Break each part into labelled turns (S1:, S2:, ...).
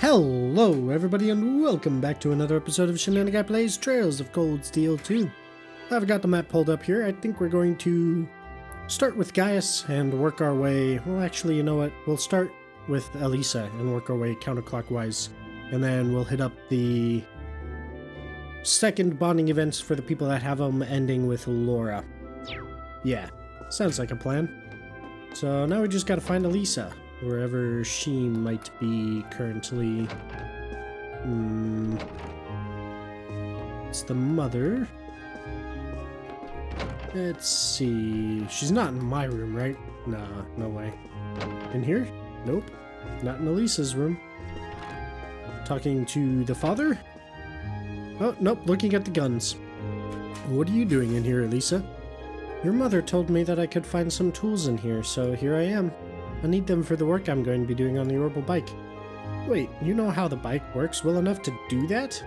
S1: Hello everybody and welcome back to another episode of Shenanaguy Plays Trails of Cold Steel 2. I've got the map pulled up here. I think we're going to start with Gaius and work our way... Well, actually, you know what? We'll start with Elisa and work our way counterclockwise. And then we'll hit up the second bonding events for the people that have them, ending with Laura. Yeah, sounds like a plan. So now we just gotta find Elisa, wherever she might be currently. It's the mother. Let's see. She's not in my room, right? Nah, no way. In here? Nope. Not in Elisa's room. Talking to the father? Oh, nope, looking at the guns. What are you doing in here, Elisa? Your mother told me that I could find some tools in here, so here I am. I need them for the work I'm going to be doing on the orbital bike. Wait, you know how the bike works well enough to do that?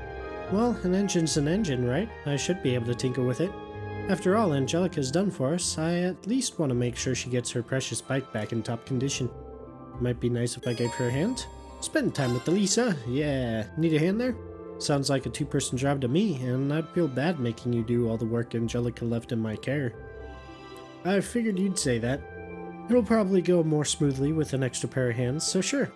S1: Well, an engine's an engine, right? I should be able to tinker with it. After all Angelica's done for us, I at least want to make sure she gets her precious bike back in top condition. Might be nice if I gave her a hand. Spend time with Elisa. Yeah, need a hand there? Sounds like a two-person job to me, and I'd feel bad making you do all the work Angelica left in my care. I figured you'd say that. It'll probably go more smoothly with an extra pair of hands, so sure.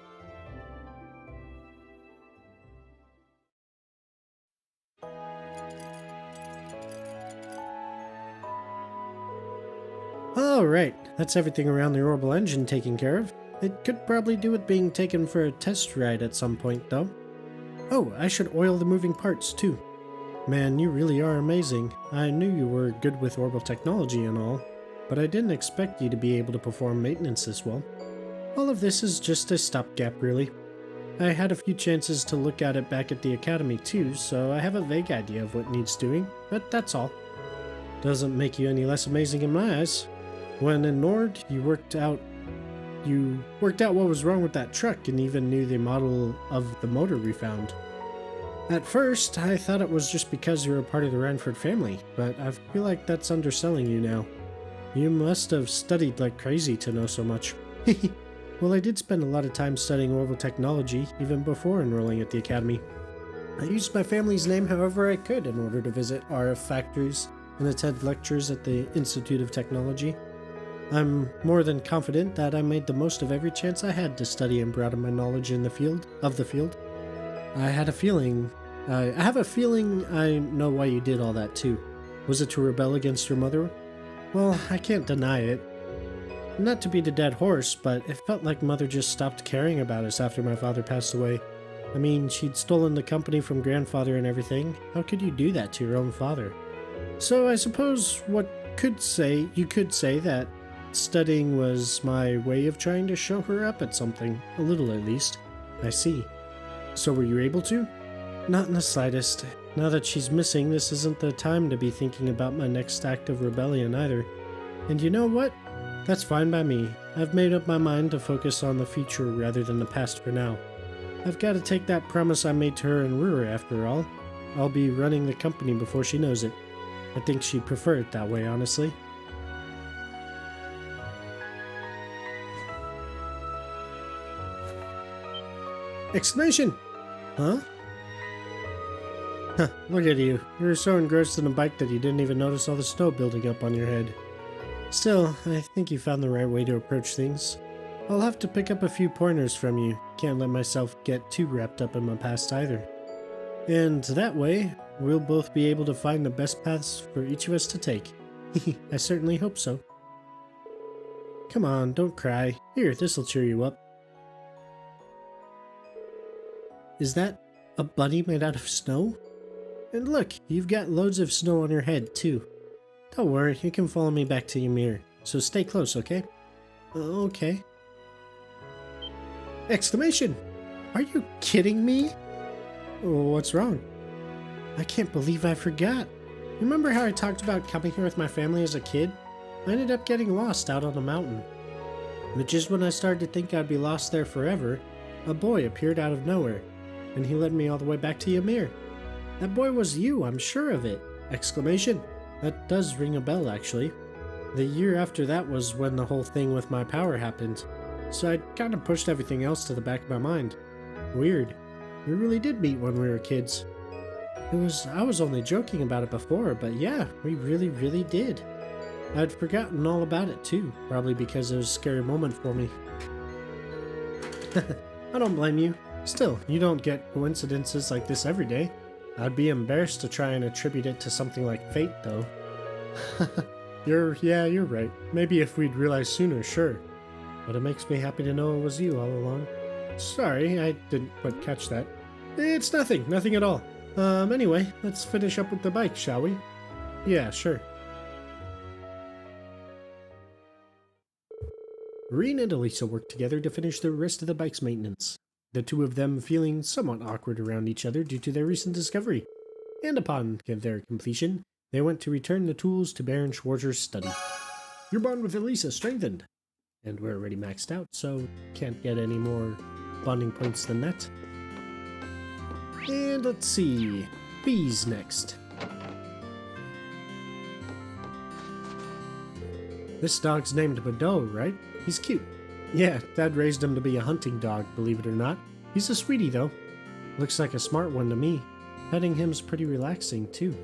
S1: Alright, that's everything around the orbital engine taken care of. It could probably do with being taken for a test ride at some point, though. Oh, I should oil the moving parts, too. Man, you really are amazing. I knew you were good with orbital technology and all, but I didn't expect you to be able to perform maintenance this well. All of this is just a stopgap, really. I had a few chances to look at it back at the academy too, so I have a vague idea of what needs doing, but that's all. Doesn't make you any less amazing in my eyes. When in Nord, you worked out what was wrong with that truck and even knew the model of the motor we found. At first, I thought it was just because you were a part of the Ranford family, but I feel like that's underselling you now. You must have studied like crazy to know so much. Well, I did spend a lot of time studying orbital technology, even before enrolling at the academy. I used my family's name however I could in order to visit RF factories and attend lectures at the Institute of Technology. I'm more than confident that I made the most of every chance I had to study and broaden my knowledge in the field. I have a feeling I know why you did all that too. Was it to rebel against your mother? Well, I can't deny it. Not to beat a dead horse, but it felt like Mother just stopped caring about us after my father passed away. I mean, she'd stolen the company from Grandfather and everything. How could you do that to your own father? So I suppose you could say that studying was my way of trying to show her up at something, a little at least. I see. So were you able to? Not in the slightest. Now that she's missing, this isn't the time to be thinking about my next act of rebellion either. And you know what? That's fine by me. I've made up my mind to focus on the future rather than the past for now. I've got to take that promise I made to her in Ruhr after all. I'll be running the company before she knows it. I think she'd prefer it that way, honestly. Exclamation! Huh? Look at you. You're so engrossed in the bike that you didn't even notice all the snow building up on your head. Still, I think you found the right way to approach things. I'll have to pick up a few pointers from you. Can't let myself get too wrapped up in my past either. And that way, we'll both be able to find the best paths for each of us to take. I certainly hope so. Come on, don't cry. Here, this'll cheer you up. Is that a bunny made out of snow? And look, you've got loads of snow on your head, too. Don't worry, you can follow me back to Ymir, so stay close, okay? Okay. Exclamation! Are you kidding me? What's wrong? I can't believe I forgot. Remember how I talked about coming here with my family as a kid? I ended up getting lost out on the mountain. But just when I started to think I'd be lost there forever, a boy appeared out of nowhere, and he led me all the way back to Ymir. That boy was you, I'm sure of it! Exclamation! That does ring a bell, actually. The year after that was when the whole thing with my power happened, so I kind of pushed everything else to the back of my mind. Weird. We really did meet when we were kids. I was only joking about it before, but yeah, we really, really did. I'd forgotten all about it too, probably because it was a scary moment for me. I don't blame you. Still, you don't get coincidences like this every day. I'd be embarrassed to try and attribute it to something like fate, though. You're right. Maybe if we'd realized sooner, sure. But it makes me happy to know it was you all along. Sorry, I didn't quite catch that. It's nothing at all. Anyway, let's finish up with the bike, shall we? Yeah, sure. Reen and Elisa worked together to finish the rest of the bike's maintenance, the two of them feeling somewhat awkward around each other due to their recent discovery. And upon their completion, they went to return the tools to Baron Schwarzer's study. Your bond with Elisa strengthened. And we're already maxed out, so can't get any more bonding points than that. And let's see, B's next. This dog's named Bordeaux, right? He's cute. Yeah, Dad raised him to be a hunting dog, believe it or not. He's a sweetie, though. Looks like a smart one to me. Petting him's pretty relaxing, too.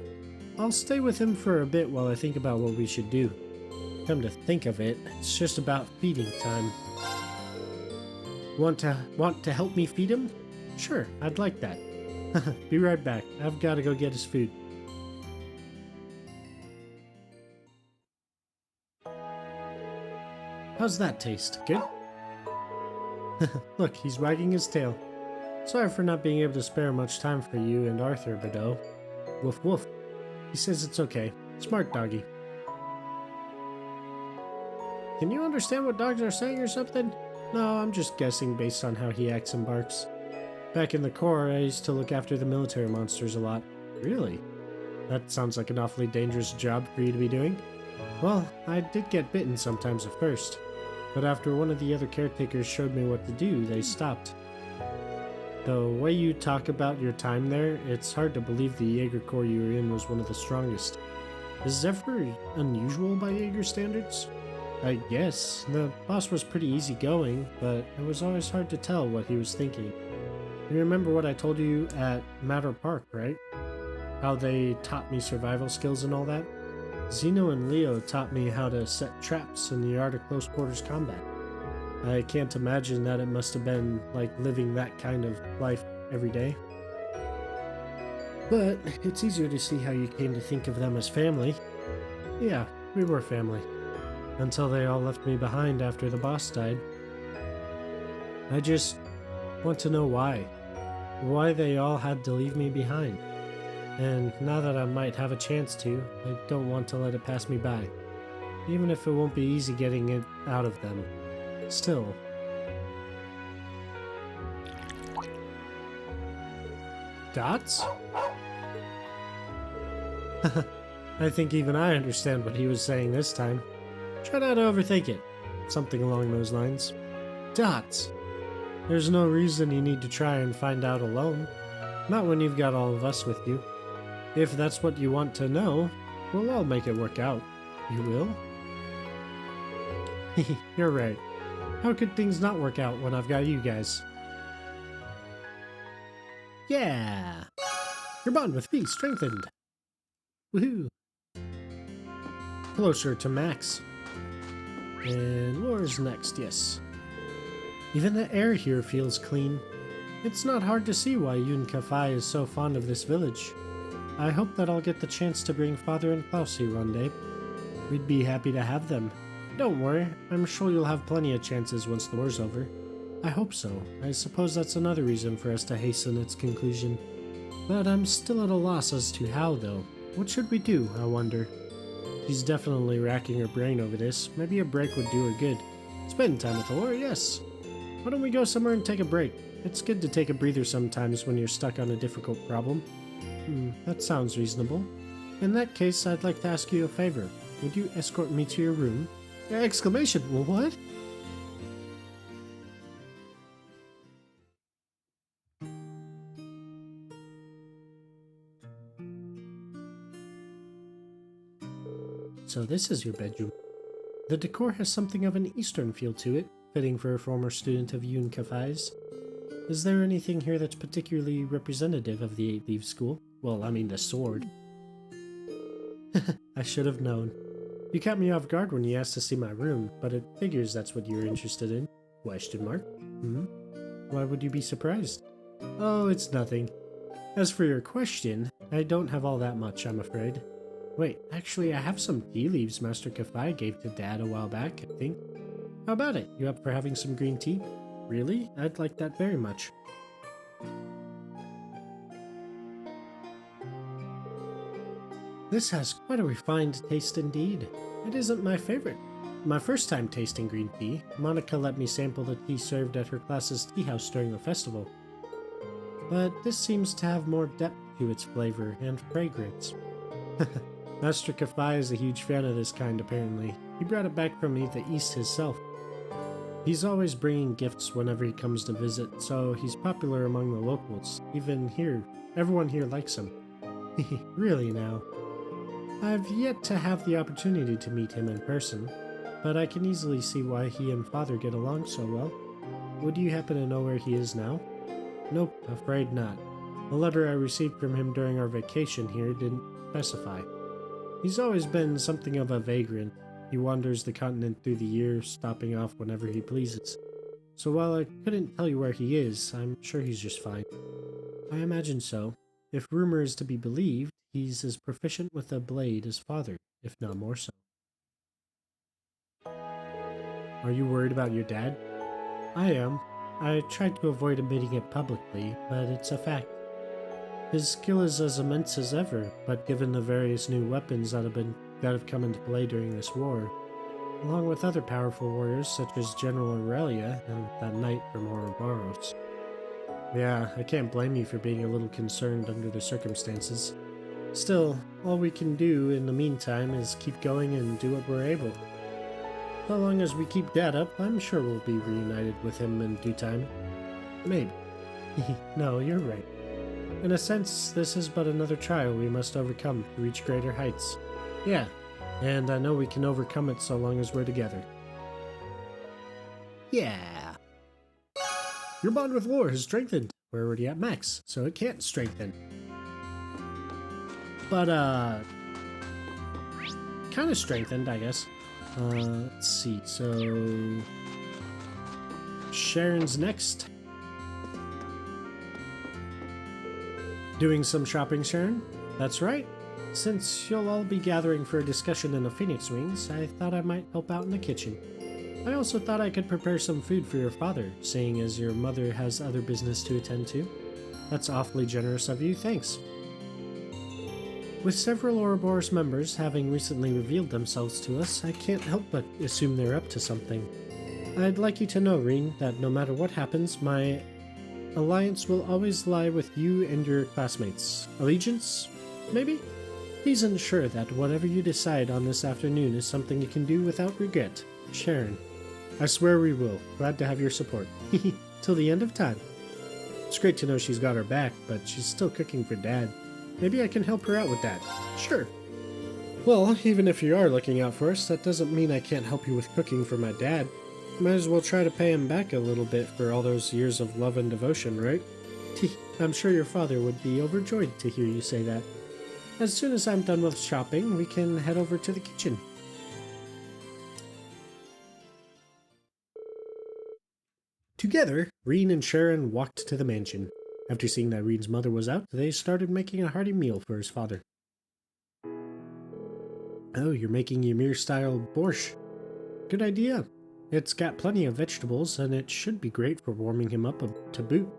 S1: I'll stay with him for a bit while I think about what we should do. Come to think of it, it's just about feeding time. Want to help me feed him? Sure, I'd like that. Be right back. I've got to go get his food. How's that taste? Good? Look, he's wagging his tail. Sorry for not being able to spare much time for you and Arthur, Bordeaux. Woof woof. He says it's okay. Smart doggy. Can you understand what dogs are saying or something? No, I'm just guessing based on how he acts and barks. Back in the Corps, I used to look after the military monsters a lot. Really? That sounds like an awfully dangerous job for you to be doing. Well, I did get bitten sometimes at first, but after one of the other caretakers showed me what to do, they stopped. The way you talk about your time there, it's hard to believe the Jaeger Corps you were in was one of the strongest. Is Zephyr unusual by Jaeger standards? I guess. The boss was pretty easygoing, but it was always hard to tell what he was thinking. You remember what I told you at Matter Park, right? How they taught me survival skills and all that? Zeno and Leo taught me how to set traps in the art of close quarters combat. I can't imagine that it must have been like living that kind of life every day. But it's easier to see how you came to think of them as family. Yeah, we were family. Until they all left me behind after the boss died. I just want to know why. Why they all had to leave me behind. And now that I might have a chance to, I don't want to let it pass me by. Even if it won't be easy getting it out of them. Still. Dots? I think even I understand what he was saying this time. Try not to overthink it. Something along those lines. Dots. There's no reason you need to try and find out alone. Not when you've got all of us with you. If that's what you want to know, we'll all make it work out. You will? You're right. How could things not work out when I've got you guys? Yeah! Your bond with me strengthened. Woohoo! Closer to max. And Laura's next, yes. Even the air here feels clean. It's not hard to see why Yun Kafai is so fond of this village. I hope that I'll get the chance to bring Father and Klaus here one day. We'd be happy to have them. Don't worry, I'm sure you'll have plenty of chances once the war's over. I hope so. I suppose that's another reason for us to hasten its conclusion. But I'm still at a loss as to how, though. What should we do, I wonder? She's definitely racking her brain over this. Maybe a break would do her good. Spend time with Laura, yes. Why don't we go somewhere and take a break? It's good to take a breather sometimes when you're stuck on a difficult problem. That sounds reasonable. In that case, I'd like to ask you a favor. Would you escort me to your room? Exclamation! What? So this is your bedroom. The decor has something of an Eastern feel to it, fitting for a former student of Yun Kafai's. Is there anything here that's particularly representative of the Eight Leaves School? Well, I mean the sword. I should have known. You caught me off guard when you asked to see my room, but it figures that's what you're interested in. Question mark? Why would you be surprised? Oh, it's nothing. As for your question, I don't have all that much, I'm afraid. Wait, actually I have some tea leaves Master Kafai gave to Dad a while back, I think. How about it? You up for having some green tea? Really? I'd like that very much. This has quite a refined taste indeed. It isn't my favorite. My first time tasting green tea, Monica let me sample the tea served at her class's tea house during the festival. But this seems to have more depth to its flavor and fragrance. Master Kafai is a huge fan of this kind, apparently. He brought it back from the east himself. He's always bringing gifts whenever he comes to visit, so he's popular among the locals. Even here, everyone here likes him. Really now. I've yet to have the opportunity to meet him in person, but I can easily see why he and Father get along so well. Would you happen to know where he is now? Nope, afraid not. The letter I received from him during our vacation here didn't specify. He's always been something of a vagrant. He wanders the continent through the year, stopping off whenever he pleases. So while I couldn't tell you where he is, I'm sure he's just fine. I imagine so. If rumor is to be believed, he's as proficient with a blade as Father, if not more so. Are you worried about your dad? I am. I tried to avoid admitting it publicly, but it's a fact. His skill is as immense as ever, but given the various new weapons that have come into play during this war, along with other powerful warriors such as General Aurelia and that knight from Ouroboros. Yeah, I can't blame you for being a little concerned under the circumstances. Still, all we can do in the meantime is keep going and do what we're able. So long as we keep Dad up, I'm sure we'll be reunited with him in due time. Maybe. No, you're right. In a sense, this is but another trial we must overcome to reach greater heights. Yeah, and I know we can overcome it so long as we're together. Yeah! Your bond with Lore has strengthened. We're already at max, so it can't strengthen. But, kind of strengthened, I guess. Let's see, so... Sharon's next. Doing some shopping, Sharon? That's right. Since you'll all be gathering for a discussion in the Phoenix Wings, I thought I might help out in the kitchen. I also thought I could prepare some food for your father, seeing as your mother has other business to attend to. That's awfully generous of you, thanks. With several Ouroboros members having recently revealed themselves to us, I can't help but assume they're up to something. I'd like you to know, Reen, that no matter what happens, my alliance will always lie with you and your classmates. Allegiance? Maybe? Please ensure that whatever you decide on this afternoon is something you can do without regret. Sharon. I swear we will. Glad to have your support. Till the end of time. It's great to know she's got her back, but she's still cooking for Dad. Maybe I can help her out with that. Sure. Well, even if you are looking out for us, that doesn't mean I can't help you with cooking for my dad. Might as well try to pay him back a little bit for all those years of love and devotion, right? I'm sure your father would be overjoyed to hear you say that. As soon as I'm done with shopping, we can head over to the kitchen. Together, Reen and Sharon walked to the mansion. After seeing that Reen's mother was out, they started making a hearty meal for his father. Oh, you're making Ymir-style borscht. Good idea. It's got plenty of vegetables, and it should be great for warming him up to boot.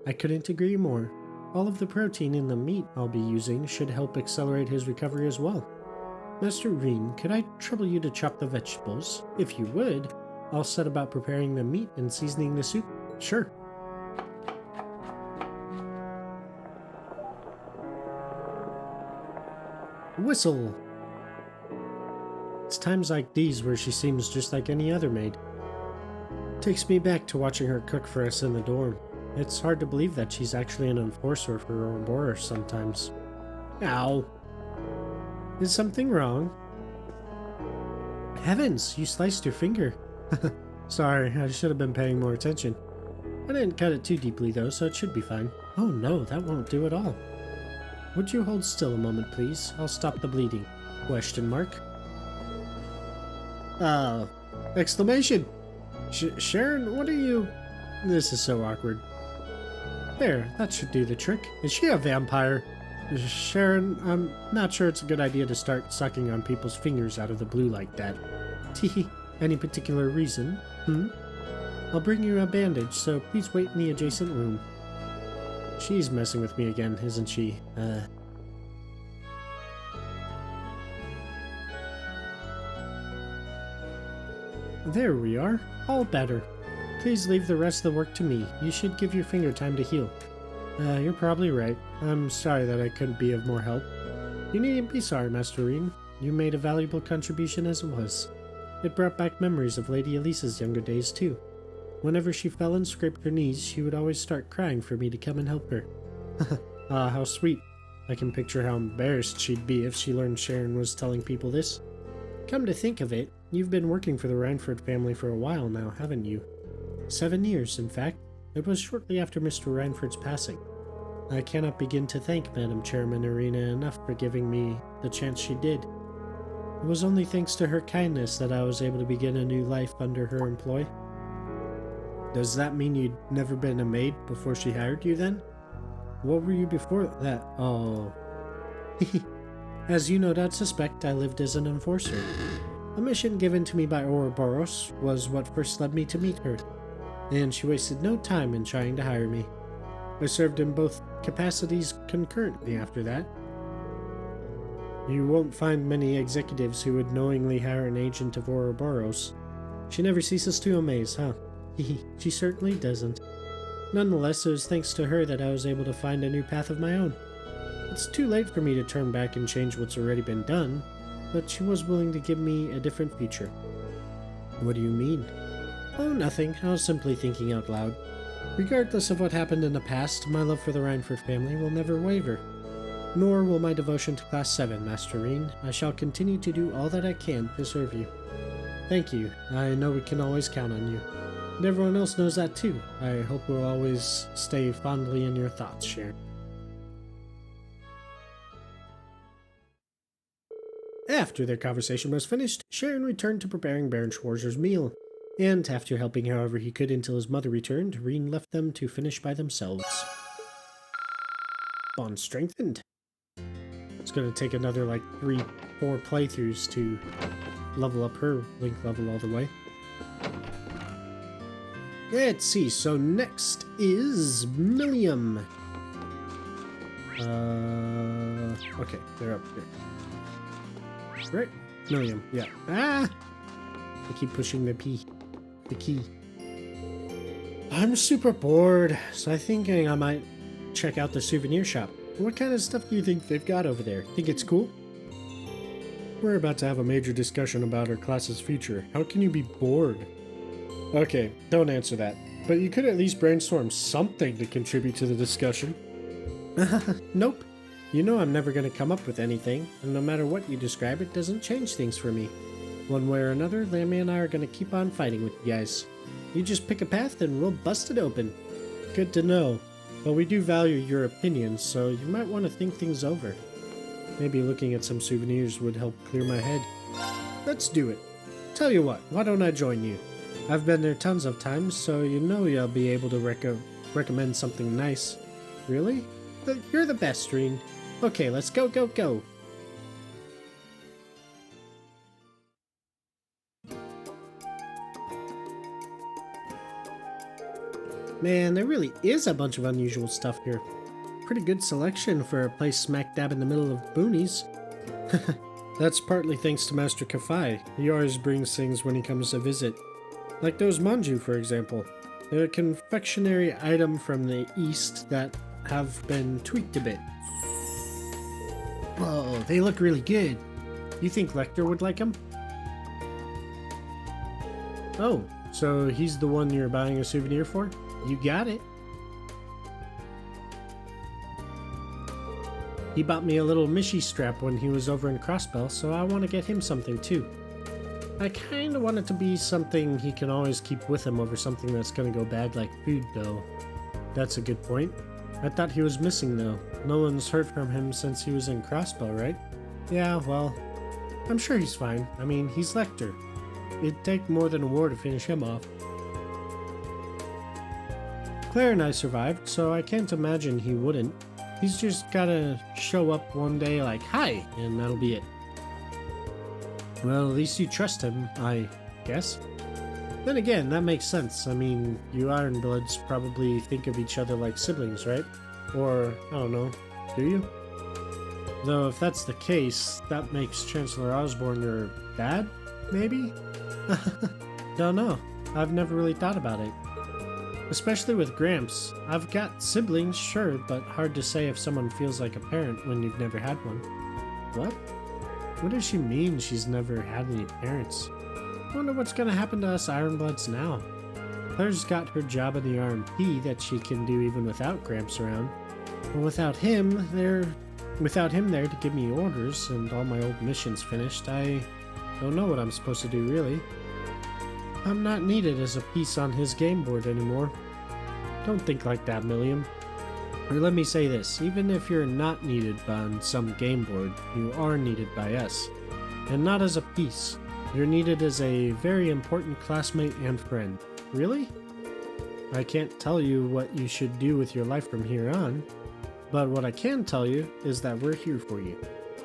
S1: I couldn't agree more. All of the protein in the meat I'll be using should help accelerate his recovery as well. Master Reen, could I trouble you to chop the vegetables? If you would, I'll set about preparing the meat and seasoning the soup. Sure. Whistle! It's times like these where she seems just like any other maid. Takes me back to watching her cook for us in the dorm. It's hard to believe that she's actually an enforcer for Ouroboros sometimes. Ow! Is something wrong? Heavens, you sliced your finger. Sorry, I should have been paying more attention. I didn't cut it too deeply though, so it should be fine. Oh no, that won't do at all. Would you hold still a moment, please? I'll stop the bleeding. Question mark. Exclamation! Sharon, what are you... This is so awkward. There, that should do the trick. Is she a vampire? Sharon, I'm not sure it's a good idea to start sucking on people's fingers out of the blue like that. Teehee, any particular reason? I'll bring you a bandage, so please wait in the adjacent room. She's messing with me again, isn't she? There we are. All better. Please leave the rest of the work to me. You should give your finger time to heal. You're probably right. I'm sorry that I couldn't be of more help. You needn't be sorry, Master Reen. You made a valuable contribution as it was. It brought back memories of Lady Elisa's younger days, too. Whenever she fell and scraped her knees, she would always start crying for me to come and help her. Ah, how sweet. I can picture how embarrassed she'd be if she learned Sharon was telling people this. Come to think of it, you've been working for the Reinford family for a while now, haven't you? 7 years, in fact. It was shortly after Mr. Reinford's passing. I cannot begin to thank Madam Chairman Arena enough for giving me the chance she did. It was only thanks to her kindness that I was able to begin a new life under her employ. Does that mean you'd never been a maid before she hired you then? What were you before that? Oh. As you no doubt suspect, I lived as an enforcer. A mission given to me by Ouroboros was what first led me to meet her, and she wasted no time in trying to hire me. I served in both capacities concurrently after that. You won't find many executives who would knowingly hire an agent of Ouroboros. She never ceases to amaze, huh? She certainly doesn't. Nonetheless, it was thanks to her that I was able to find a new path of my own. It's too late for me to turn back and change what's already been done, but she was willing to give me a different future. What do you mean? Oh, nothing. I was simply thinking out loud. Regardless of what happened in the past, my love for the Reinford family will never waver. Nor will my devotion to Class 7, Master Reen. I shall continue to do all that I can to serve you. Thank you. I know we can always count on you. And everyone else knows that too. I hope we'll always stay fondly in your thoughts, Sharon. After their conversation was finished, Sharon returned to preparing Baron Schwarzer's meal. And after helping however he could until his mother returned, Reen left them to finish by themselves. Bond strengthened. It's going to take another 3-4 playthroughs to level up her Link level all the way. Let's see, so next is Millium. Okay, they're up here. Right? Millium, yeah. Ah! I keep pushing the key. I'm super bored, so I'm thinking I might check out the souvenir shop. What kind of stuff do you think they've got over there? Think it's cool? We're about to have a major discussion about our class's future. How can you be bored? Okay, don't answer that. But you could at least brainstorm something to contribute to the discussion. Nope. You know I'm never going to come up with anything, and no matter what you describe, it doesn't change things for me. One way or another, Lammy and I are going to keep on fighting with you guys. You just pick a path and we'll bust it open. Good to know. But we do value your opinions, so you might want to think things over. Maybe looking at some souvenirs would help clear my head. Let's do it. Tell you what, why don't I join you? I've been there tons of times, so you know you'll be able to recommend something nice. Really? You're the best, Reen. Okay, let's go, go, go. Man, there really is a bunch of unusual stuff here. Pretty good selection for a place smack dab in the middle of boonies. That's partly thanks to Master Kafai. He always brings things when he comes to visit. Like those manju, for example. They're a confectionery item from the east that have been tweaked a bit. Whoa, they look really good. You think Lecter would like them? Oh, so he's the one you're buying a souvenir for? You got it. He bought me a little Mishi strap when he was over in Crossbell, so I want to get him something too. I kinda want it to be something he can always keep with him over something that's gonna go bad like food, though. That's a good point. I thought he was missing, though. No one's heard from him since he was in Crossbow, right? Yeah, well, I'm sure he's fine. I mean, he's Lecter. It'd take more than a war to finish him off. Claire and I survived, so I can't imagine he wouldn't. He's just gotta show up one day like, hi, and that'll be it. Well, at least you trust him, I guess. Then again, that makes sense. I mean, you Ironbloods probably think of each other like siblings, right? Or, I don't know, do you? Though if that's the case, that makes Chancellor Osborne your dad, maybe? Don't know. I've never really thought about it. Especially with Gramps. I've got siblings, sure, but hard to say if someone feels like a parent when you've never had one. What? What does she mean she's never had any parents? I wonder what's gonna happen to us Ironbloods now. Claire's got her job in the RMP that she can do even without Gramps around. But without him there to give me orders and all my old missions finished, I don't know what I'm supposed to do, really. I'm not needed as a piece on his game board anymore. Don't think like that, Milliam. Or let me say this, even if you're not needed on some game board, you are needed by us. And not as a piece. You're needed as a very important classmate and friend. Really? I can't tell you what you should do with your life from here on, but what I can tell you is that we're here for you.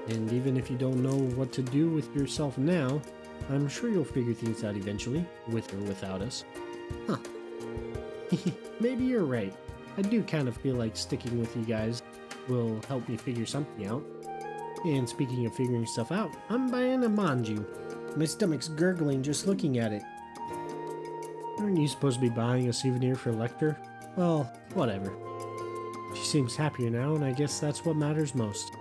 S1: And even if you don't know what to do with yourself now, I'm sure you'll figure things out eventually, with or without us. Huh. Maybe you're right. I do kind of feel like sticking with you guys will help me figure something out. And speaking of figuring stuff out, I'm buying a manju. My stomach's gurgling just looking at it. Aren't you supposed to be buying a souvenir for Lecter? Well, whatever. She seems happier now, and I guess that's what matters most.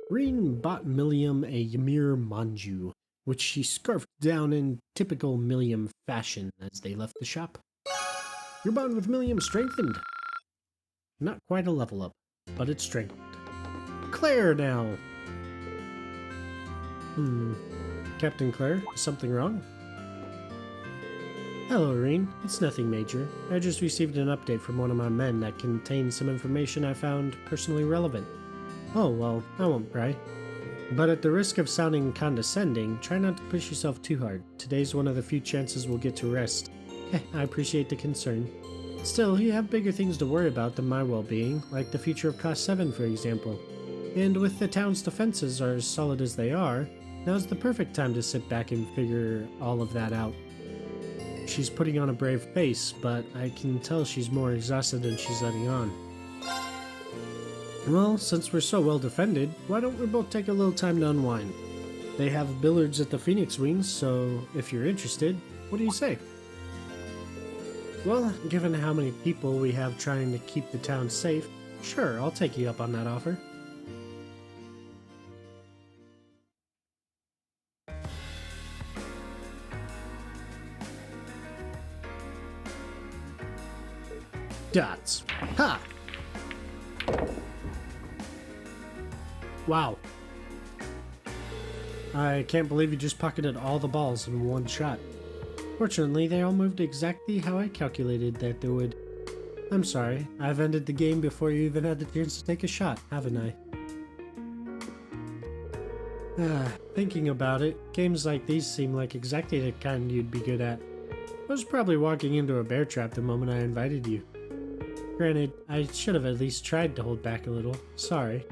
S1: Reen bought Milliam a Ymir manju, which she scarfed down in typical Milliam fashion as they left the shop. Your bond with Milliam strengthened. Not quite a level up, but it's strengthened. Claire now! Captain Claire, is something wrong? Hello, Reen. It's nothing major. I just received an update from one of my men that contains some information I found personally relevant. Oh, well, I won't pry. But at the risk of sounding condescending, try not to push yourself too hard. Today's one of the few chances we'll get to rest. I appreciate the concern. Still, you have bigger things to worry about than my well-being, like the future of Class 7, for example. And with the town's defenses are as solid as they are, now's the perfect time to sit back and figure all of that out. She's putting on a brave face, but I can tell she's more exhausted than she's letting on. Well, since we're so well defended, why don't we both take a little time to unwind? They have billiards at the Phoenix Wings, so if you're interested, what do you say? Well, given how many people we have trying to keep the town safe, sure, I'll take you up on that offer. Dots. Ha! Wow. I can't believe you just pocketed all the balls in one shot. Fortunately, they all moved exactly how I calculated that they would. I'm sorry, I've ended the game before you even had the chance to take a shot, haven't I? Thinking about it, games like these seem like exactly the kind you'd be good at. I was probably walking into a bear trap the moment I invited you. Granted, I should have at least tried to hold back a little. Sorry.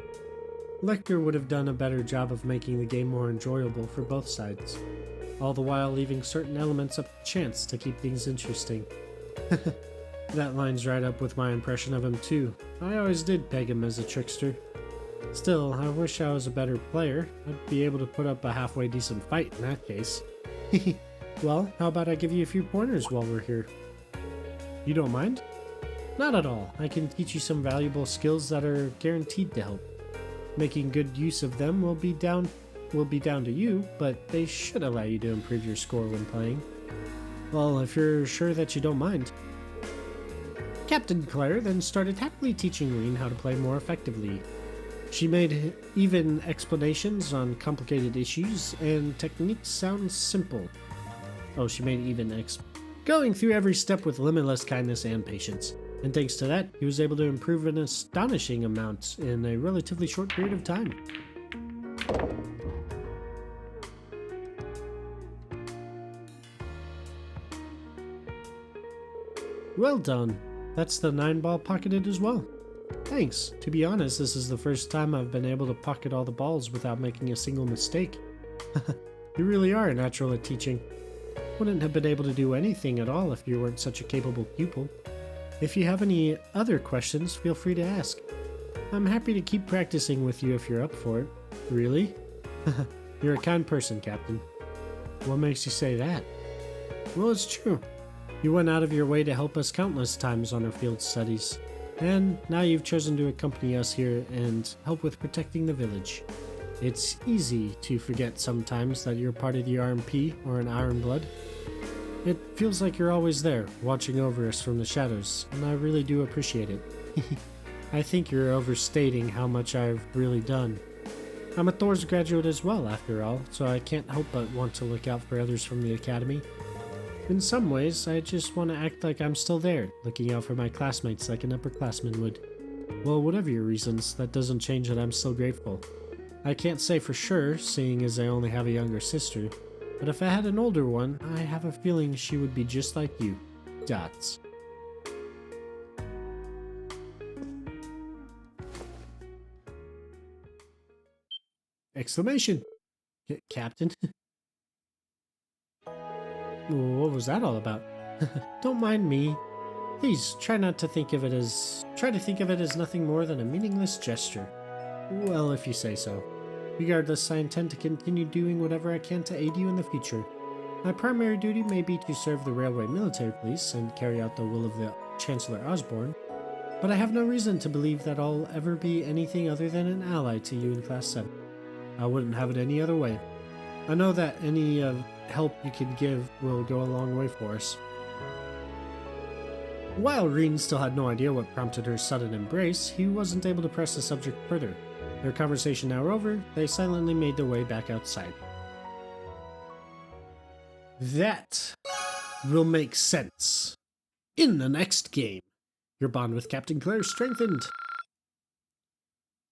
S1: Lecter would have done a better job of making the game more enjoyable for both sides, all the while leaving certain elements up to chance to keep things interesting. That lines right up with my impression of him too. I always did peg him as a trickster. Still, I wish I was a better player. I'd be able to put up a halfway decent fight in that case. Well, how about I give you a few pointers while we're here? You don't mind? Not at all. I can teach you some valuable skills that are guaranteed to help. Making good use of them will be down to you, but they should allow you to improve your score when playing. Well, if you're sure that you don't mind. Captain Claire then started happily teaching Reen how to play more effectively. She made even explanations on complicated issues, and techniques sound simple. Oh, she made even going through every step with limitless kindness and patience. And thanks to that, he was able to improve an astonishing amount in a relatively short period of time. Well done. That's the 9-ball pocketed as well. Thanks. To be honest, this is the first time I've been able to pocket all the balls without making a single mistake. You really are a natural at teaching. Wouldn't have been able to do anything at all if you weren't such a capable pupil. If you have any other questions, feel free to ask. I'm happy to keep practicing with you if you're up for it. Really? You're a kind person, Captain. What makes you say that? Well, it's true. You went out of your way to help us countless times on our field studies. And now you've chosen to accompany us here and help with protecting the village. It's easy to forget sometimes that you're part of the RMP or an Iron Blood. It feels like you're always there, watching over us from the shadows, and I really do appreciate it. I think you're overstating how much I've really done. I'm a Thor's graduate as well, after all, so I can't help but want to look out for others from the academy. In some ways, I just want to act like I'm still there, looking out for my classmates like an upperclassman would. Well, whatever your reasons, that doesn't change that I'm still grateful. I can't say for sure, seeing as I only have a younger sister, but if I had an older one, I have a feeling she would be just like you. Dots. Exclamation! Captain? What was that all about? Don't mind me. Please, try to think of it as nothing more than a meaningless gesture. Well, if you say so. Regardless, I intend to continue doing whatever I can to aid you in the future. My primary duty may be to serve the Railway Military Police and carry out the will of the Chancellor Osborne, but I have no reason to believe that I'll ever be anything other than an ally to you in Class 7. I wouldn't have it any other way. I know that any help you can give will go a long way for us. While Reen still had no idea what prompted her sudden embrace, he wasn't able to press the subject further. Their conversation now over, they silently made their way back outside. That will make sense in the next game. Your bond with Captain Claire strengthened.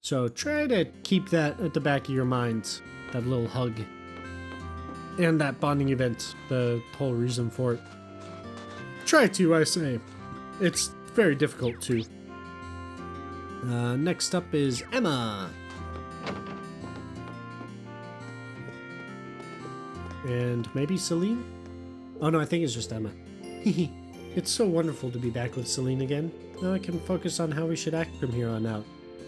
S1: So try to keep that at the back of your mind, that little hug. And that bonding event, the whole reason for it. Try to, I say. It's very difficult to. Next up is Emma. And maybe Celine? Oh no, I think it's just Emma. It's so wonderful to be back with Celine again. Now I can focus on how we should act from here on out.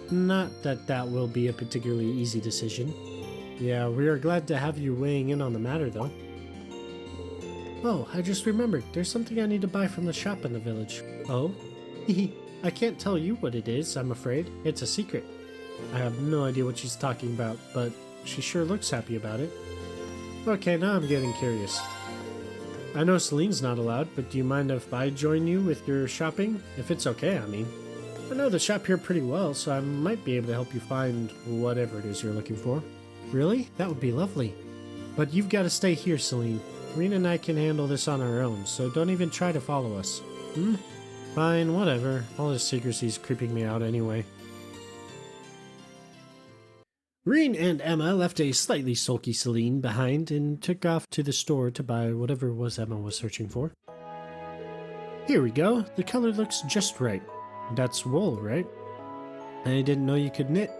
S1: Not that that will be a particularly easy decision. Yeah, we are glad to have you weighing in on the matter, though. Oh, I just remembered. There's something I need to buy from the shop in the village. Oh? I can't tell you what it is, I'm afraid. It's a secret. I have no idea what she's talking about, but she sure looks happy about it. Okay, now I'm getting curious. I know Celine's not allowed, but do you mind if I join you with your shopping? If it's okay, I mean. I know the shop here pretty well, so I might be able to help you find whatever it is you're looking for. Really? That would be lovely. But you've got to stay here, Celine. Rena and I can handle this on our own, so don't even try to follow us. Hmm? Fine, whatever. All this secrecy's creeping me out anyway. Reen and Emma left a slightly sulky Celine behind and took off to the store to buy whatever it was Emma was searching for. Here we go. The color looks just right. That's wool, right? I didn't know you could knit.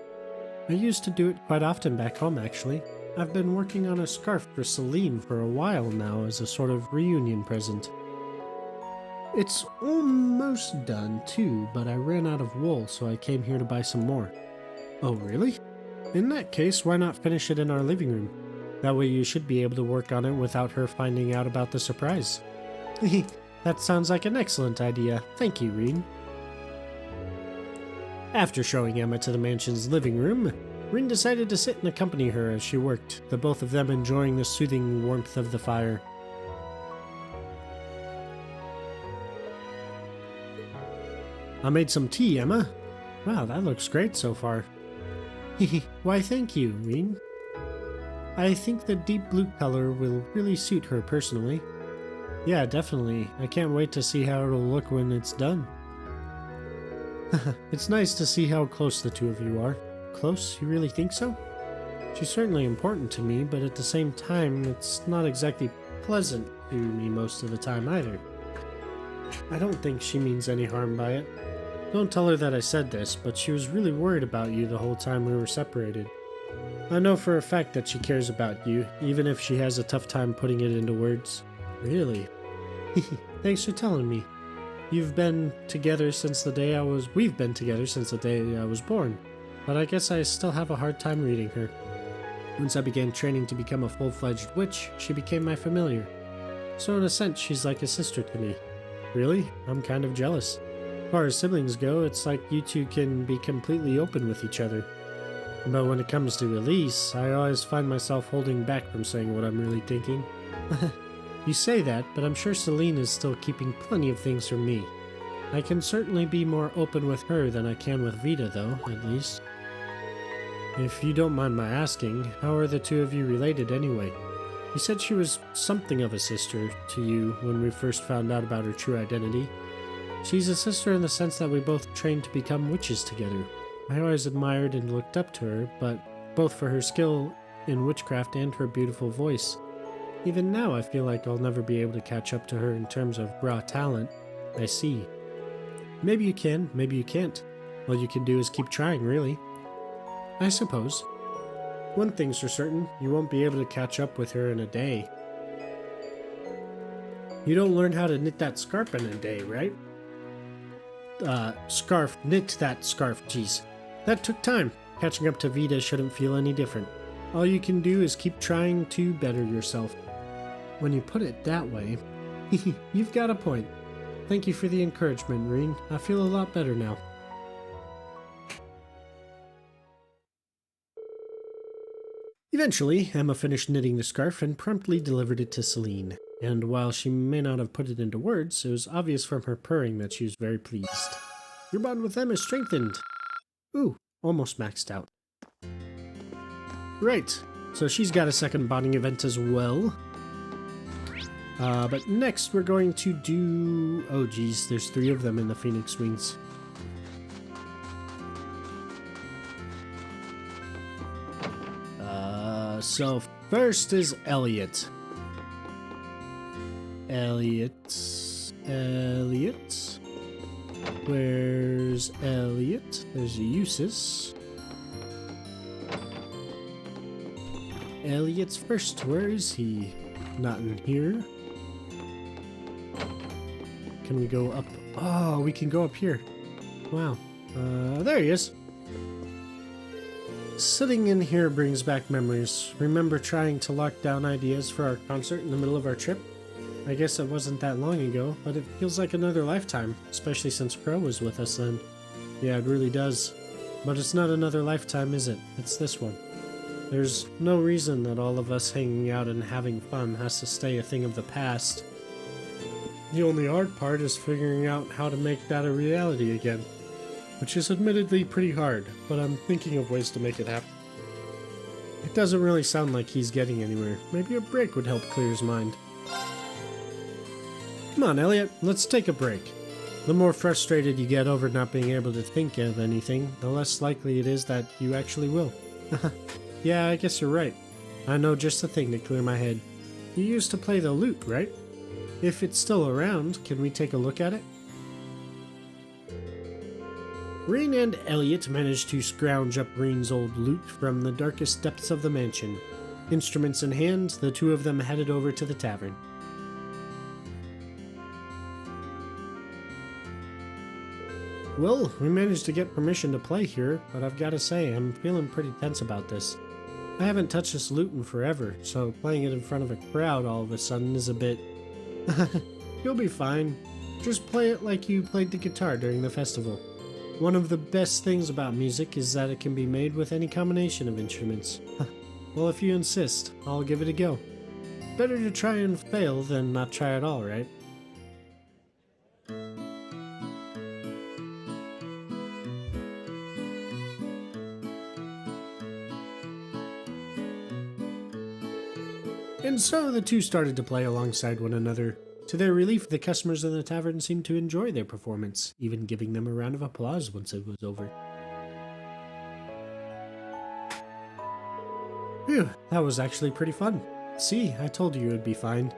S1: I used to do it quite often back home, actually. I've been working on a scarf for Celine for a while now as a sort of reunion present. It's almost done, too, but I ran out of wool, so I came here to buy some more. Oh, really? In that case, why not finish it in our living room? That way you should be able to work on it without her finding out about the surprise. That sounds like an excellent idea. Thank you, Reen. After showing Emma to the mansion's living room, Reen decided to sit and accompany her as she worked, the both of them enjoying the soothing warmth of the fire. I made some tea, Emma. Wow, that looks great so far. Why, thank you, Reen. I think the deep blue color will really suit her personally. Yeah, definitely. I can't wait to see how it'll look when it's done. It's nice to see how close the two of you are. Close? You really think so? She's certainly important to me, but at the same time, it's not exactly pleasant to me most of the time either. I don't think she means any harm by it. Don't tell her that I said this, but she was really worried about you the whole time we were separated. I know for a fact that she cares about you, even if she has a tough time putting it into words. Really? Thanks for telling me. We've been together since the day I was born, but I guess I still have a hard time reading her. Once I began training to become a full-fledged witch, she became my familiar. So in a sense, she's like a sister to me. Really? I'm kind of jealous. As far as siblings go, it's like you two can be completely open with each other. But when it comes to Elise, I always find myself holding back from saying what I'm really thinking. You say that, but I'm sure Celine is still keeping plenty of things from me. I can certainly be more open with her than I can with Vita, though, at least. If you don't mind my asking, how are the two of you related anyway? You said she was something of a sister to you when we first found out about her true identity. She's a sister in the sense that we both trained to become witches together. I always admired and looked up to her, but both for her skill in witchcraft and her beautiful voice. Even now, I feel like I'll never be able to catch up to her in terms of raw talent. I see. Maybe you can, maybe you can't. All you can do is keep trying, really. I suppose. One thing's for certain, you won't be able to catch up with her in a day. You don't learn how to knit that scarf in a day, right? Knit that scarf, jeez. That took time. Catching up to Vita shouldn't feel any different. All you can do is keep trying to better yourself. When you put it that way, you've got a point. Thank you for the encouragement, Reen. I feel a lot better now. Eventually, Emma finished knitting the scarf and promptly delivered it to Celine. And while she may not have put it into words, it was obvious from her purring that she was very pleased. Your bond with Emma is strengthened. Ooh, almost maxed out. Right, so she's got a second bonding event as well. But next we're going to do... Oh geez, there's 3 of them in the Phoenix Wings. So first is Elliot. Elliot. Where's Elliot? There's Eustace. Elliot's first. Where is he? Not in here. Can we go up? Oh, we can go up here. Wow. There he is. Sitting in here brings back memories. Remember trying to lock down ideas for our concert in the middle of our trip? I guess it wasn't that long ago, but it feels like another lifetime, especially since Crow was with us then. Yeah, it really does. But it's not another lifetime, is it? It's this one. There's no reason that all of us hanging out and having fun has to stay a thing of the past. The only hard part is figuring out how to make that a reality again. Which is admittedly pretty hard, but I'm thinking of ways to make it happen. It doesn't really sound like he's getting anywhere. Maybe a break would help clear his mind. Come on, Elliot, let's take a break. The more frustrated you get over not being able to think of anything, the less likely it is that you actually will. Yeah, I guess you're right. I know just the thing to clear my head. You used to play the lute, right? If it's still around, can we take a look at it? Reen and Elliot managed to scrounge up Reen's old lute from the darkest depths of the mansion. Instruments in hand, the two of them headed over to the tavern. Well, we managed to get permission to play here, but I've got to say, I'm feeling pretty tense about this. I haven't touched this lute in forever, so playing it in front of a crowd all of a sudden is a bit... You'll be fine. Just play it like you played the guitar during the festival. One of the best things about music is that it can be made with any combination of instruments. Well, if you insist, I'll give it a go. Better to try and fail than not try at all, right? And so the two started to play alongside one another. To their relief, the customers in the tavern seemed to enjoy their performance, even giving them a round of applause once it was over. Phew, that was actually pretty fun. See, I told you it would be fine.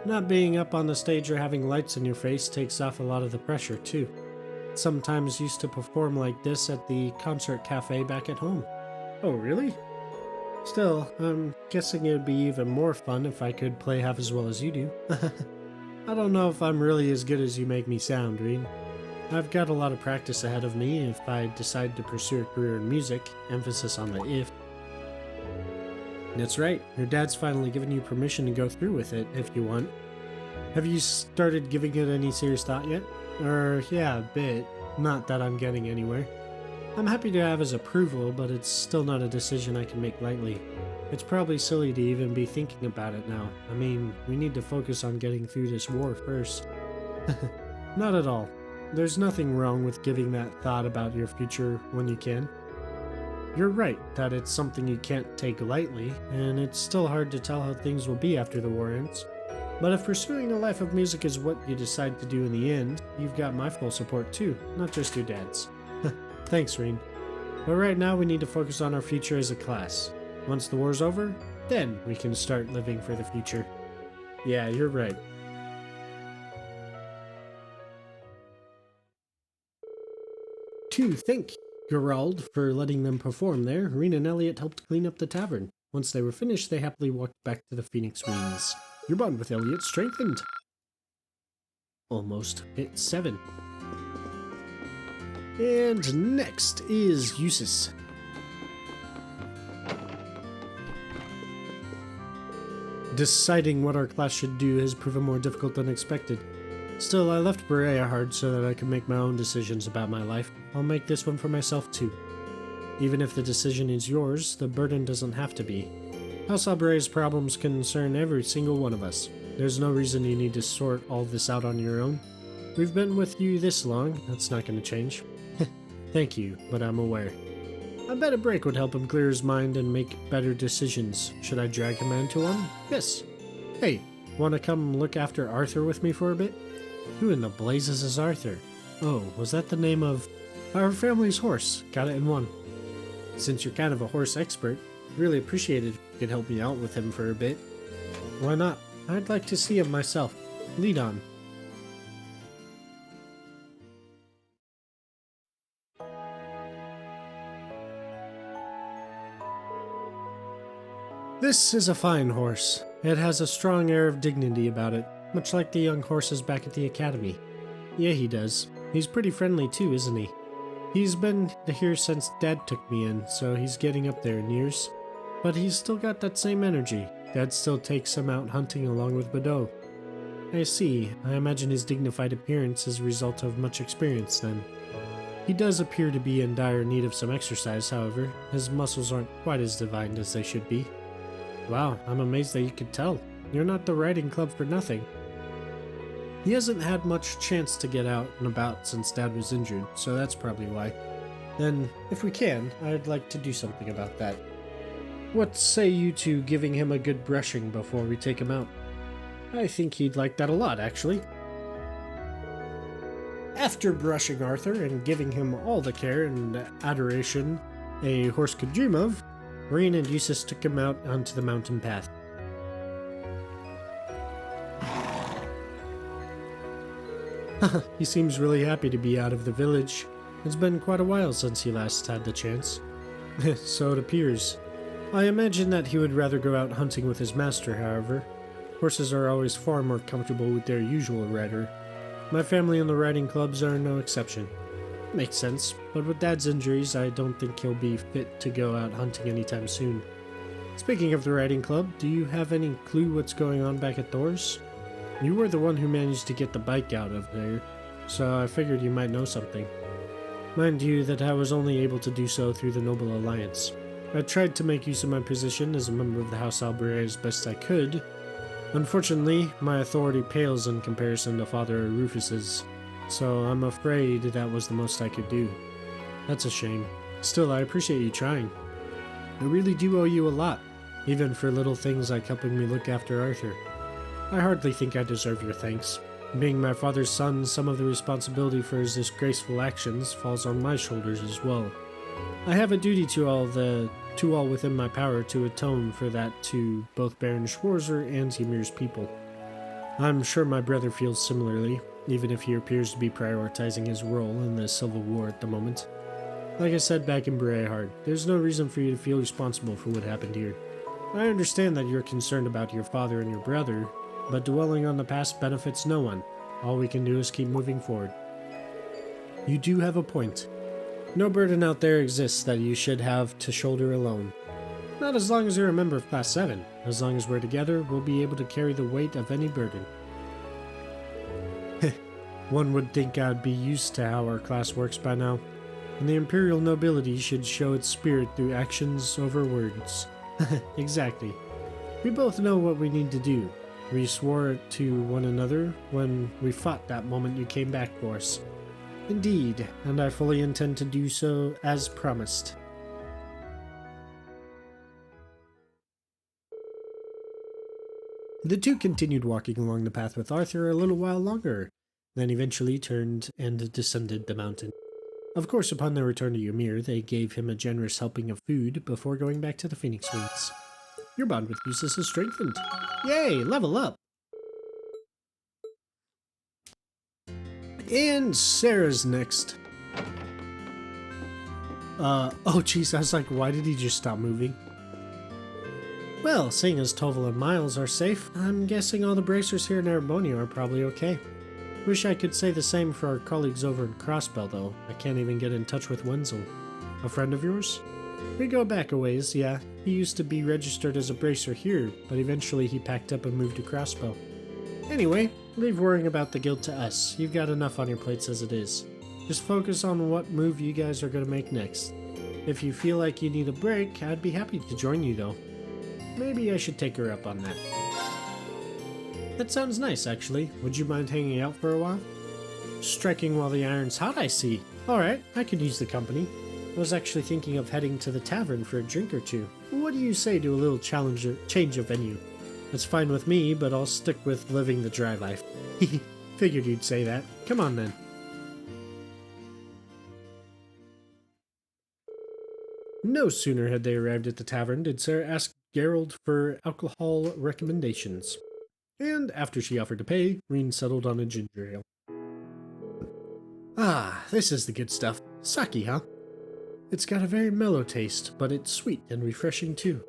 S1: Not being up on the stage or having lights in your face takes off a lot of the pressure, too. Sometimes used to perform like this at the concert cafe back at home. Oh, really? Still, I'm guessing it would be even more fun if I could play half as well as you do. I don't know if I'm really as good as you make me sound, Reed. I've got a lot of practice ahead of me if I decide to pursue a career in music, emphasis on the if. That's right, your dad's finally given you permission to go through with it if you want. Have you started giving it any serious thought yet? Yeah, a bit. Not that I'm getting anywhere. I'm happy to have his approval, but it's still not a decision I can make lightly. It's probably silly to even be thinking about it now. I mean, we need to focus on getting through this war first. Not at all. There's nothing wrong with giving that thought about your future when you can. You're right that it's something you can't take lightly, and it's still hard to tell how things will be after the war ends. But if pursuing a life of music is what you decide to do in the end, you've got my full support too, not just your dad's. Thanks, Reen. But right now we need to focus on our future as a class. Once the war's over, then we can start living for the future. Yeah, you're right. To thank Gerald for letting them perform there, Reen and Elliot helped clean up the tavern. Once they were finished, they happily walked back to the Phoenix Wings. Your bond with Elliot strengthened. Almost hit 7. And next is Eustace. Deciding what our class should do has proven more difficult than expected. Still, I left Berea hard so that I could make my own decisions about my life. I'll make this one for myself too. Even if the decision is yours, the burden doesn't have to be. House Berea's problems concern every single one of us. There's no reason you need to sort all this out on your own. We've been with you this long, that's not going to change. Thank you, but I'm aware. I bet a break would help him clear his mind and make better decisions. Should I drag him into one? Yes. Hey, want to come look after Arthur with me for a bit? Who in the blazes is Arthur? Oh, was that the name of our family's horse? Got it in one. Since you're kind of a horse expert, really appreciate it if you could help me out with him for a bit. Why not? I'd like to see him myself. Lead on. This is a fine horse. It has a strong air of dignity about it, much like the young horses back at the academy. Yeah, he does. He's pretty friendly too, isn't he? He's been here since Dad took me in, so he's getting up there in years. But he's still got that same energy. Dad still takes him out hunting along with Badeau. I see. I imagine his dignified appearance is a result of much experience then. He does appear to be in dire need of some exercise, however. His muscles aren't quite as defined as they should be. Wow, I'm amazed that you could tell. You're not the riding club for nothing. He hasn't had much chance to get out and about since Dad was injured, so that's probably why. Then, if we can, I'd like to do something about that. What say you to giving him a good brushing before we take him out? I think he'd like that a lot, actually. After brushing Arthur and giving him all the care and adoration a horse could dream of, Reen and Eustace took him out onto the mountain path. He seems really happy to be out of the village. It's been quite a while since he last had the chance. So it appears. I imagine that he would rather go out hunting with his master, however. Horses are always far more comfortable with their usual rider. My family and the riding clubs are no exception. Makes sense, but with Dad's injuries, I don't think he'll be fit to go out hunting anytime soon. Speaking of the riding club, do you have any clue what's going on back at Thor's? You were the one who managed to get the bike out of there, so I figured you might know something. Mind you that I was only able to do so through the Noble Alliance. I tried to make use of my position as a member of the House Albrecht as best I could. Unfortunately, my authority pales in comparison to Father Rufus's, so I'm afraid that was the most I could do. That's a shame. Still, I appreciate you trying. I really do owe you a lot. even for little things like helping me look after Arthur. I hardly think I deserve your thanks. Being my father's son, some of the responsibility for his disgraceful actions falls on my shoulders as well. I have a duty to all within my power to atone for that to both Baron Schwarzer and Ymir's people. I'm sure my brother feels similarly, even if he appears to be prioritizing his role in the Civil War at the moment. Like I said back in Brehard, there's no reason for you to feel responsible for what happened here. I understand that you're concerned about your father and your brother, but dwelling on the past benefits no one. All we can do is keep moving forward. You do have a point. No burden out there exists that you should have to shoulder alone. Not as long as you're a member of Class 7. As long as we're together, we'll be able to carry the weight of any burden. One would think I'd be used to how our class works by now, and the Imperial nobility should show its spirit through actions over words. Exactly. We both know what we need to do. We swore it to one another when we fought that moment you came back for us. Indeed, and I fully intend to do so as promised. The two continued walking along the path with Arthur a little while longer, then eventually turned and descended the mountain. Of course, upon their return to Ymir, they gave him a generous helping of food before going back to the Phoenix Wings. Your bond with Eustace is strengthened. Yay, level up! And Sarah's next. Oh jeez, I was like, why did he just stop moving? Well, seeing as Toval and Miles are safe, I'm guessing all the bracers here in Arabonia are probably okay. Wish I could say the same for our colleagues over in Crossbell, though. I can't even get in touch with Wenzel. A friend of yours? We go back a ways, yeah. He used to be registered as a bracer here, but eventually he packed up and moved to Crossbell. Anyway, leave worrying about the guild to us. You've got enough on your plates as it is. Just focus on what move you guys are going to make next. If you feel like you need a break, I'd be happy to join you, though. Maybe I should take her up on that. That sounds nice, actually. Would you mind hanging out for a while? Striking while the iron's hot, I see. Alright, I could use the company. I was actually thinking of heading to the tavern for a drink or two. What do you say to a little change of venue? That's fine with me, but I'll stick with living the dry life. Figured you'd say that. Come on, then. No sooner had they arrived at the tavern did Sarah ask Geralt for alcohol recommendations. And after she offered to pay, Reen settled on a ginger ale. Ah, this is the good stuff. Sake, huh? It's got a very mellow taste, but it's sweet and refreshing too.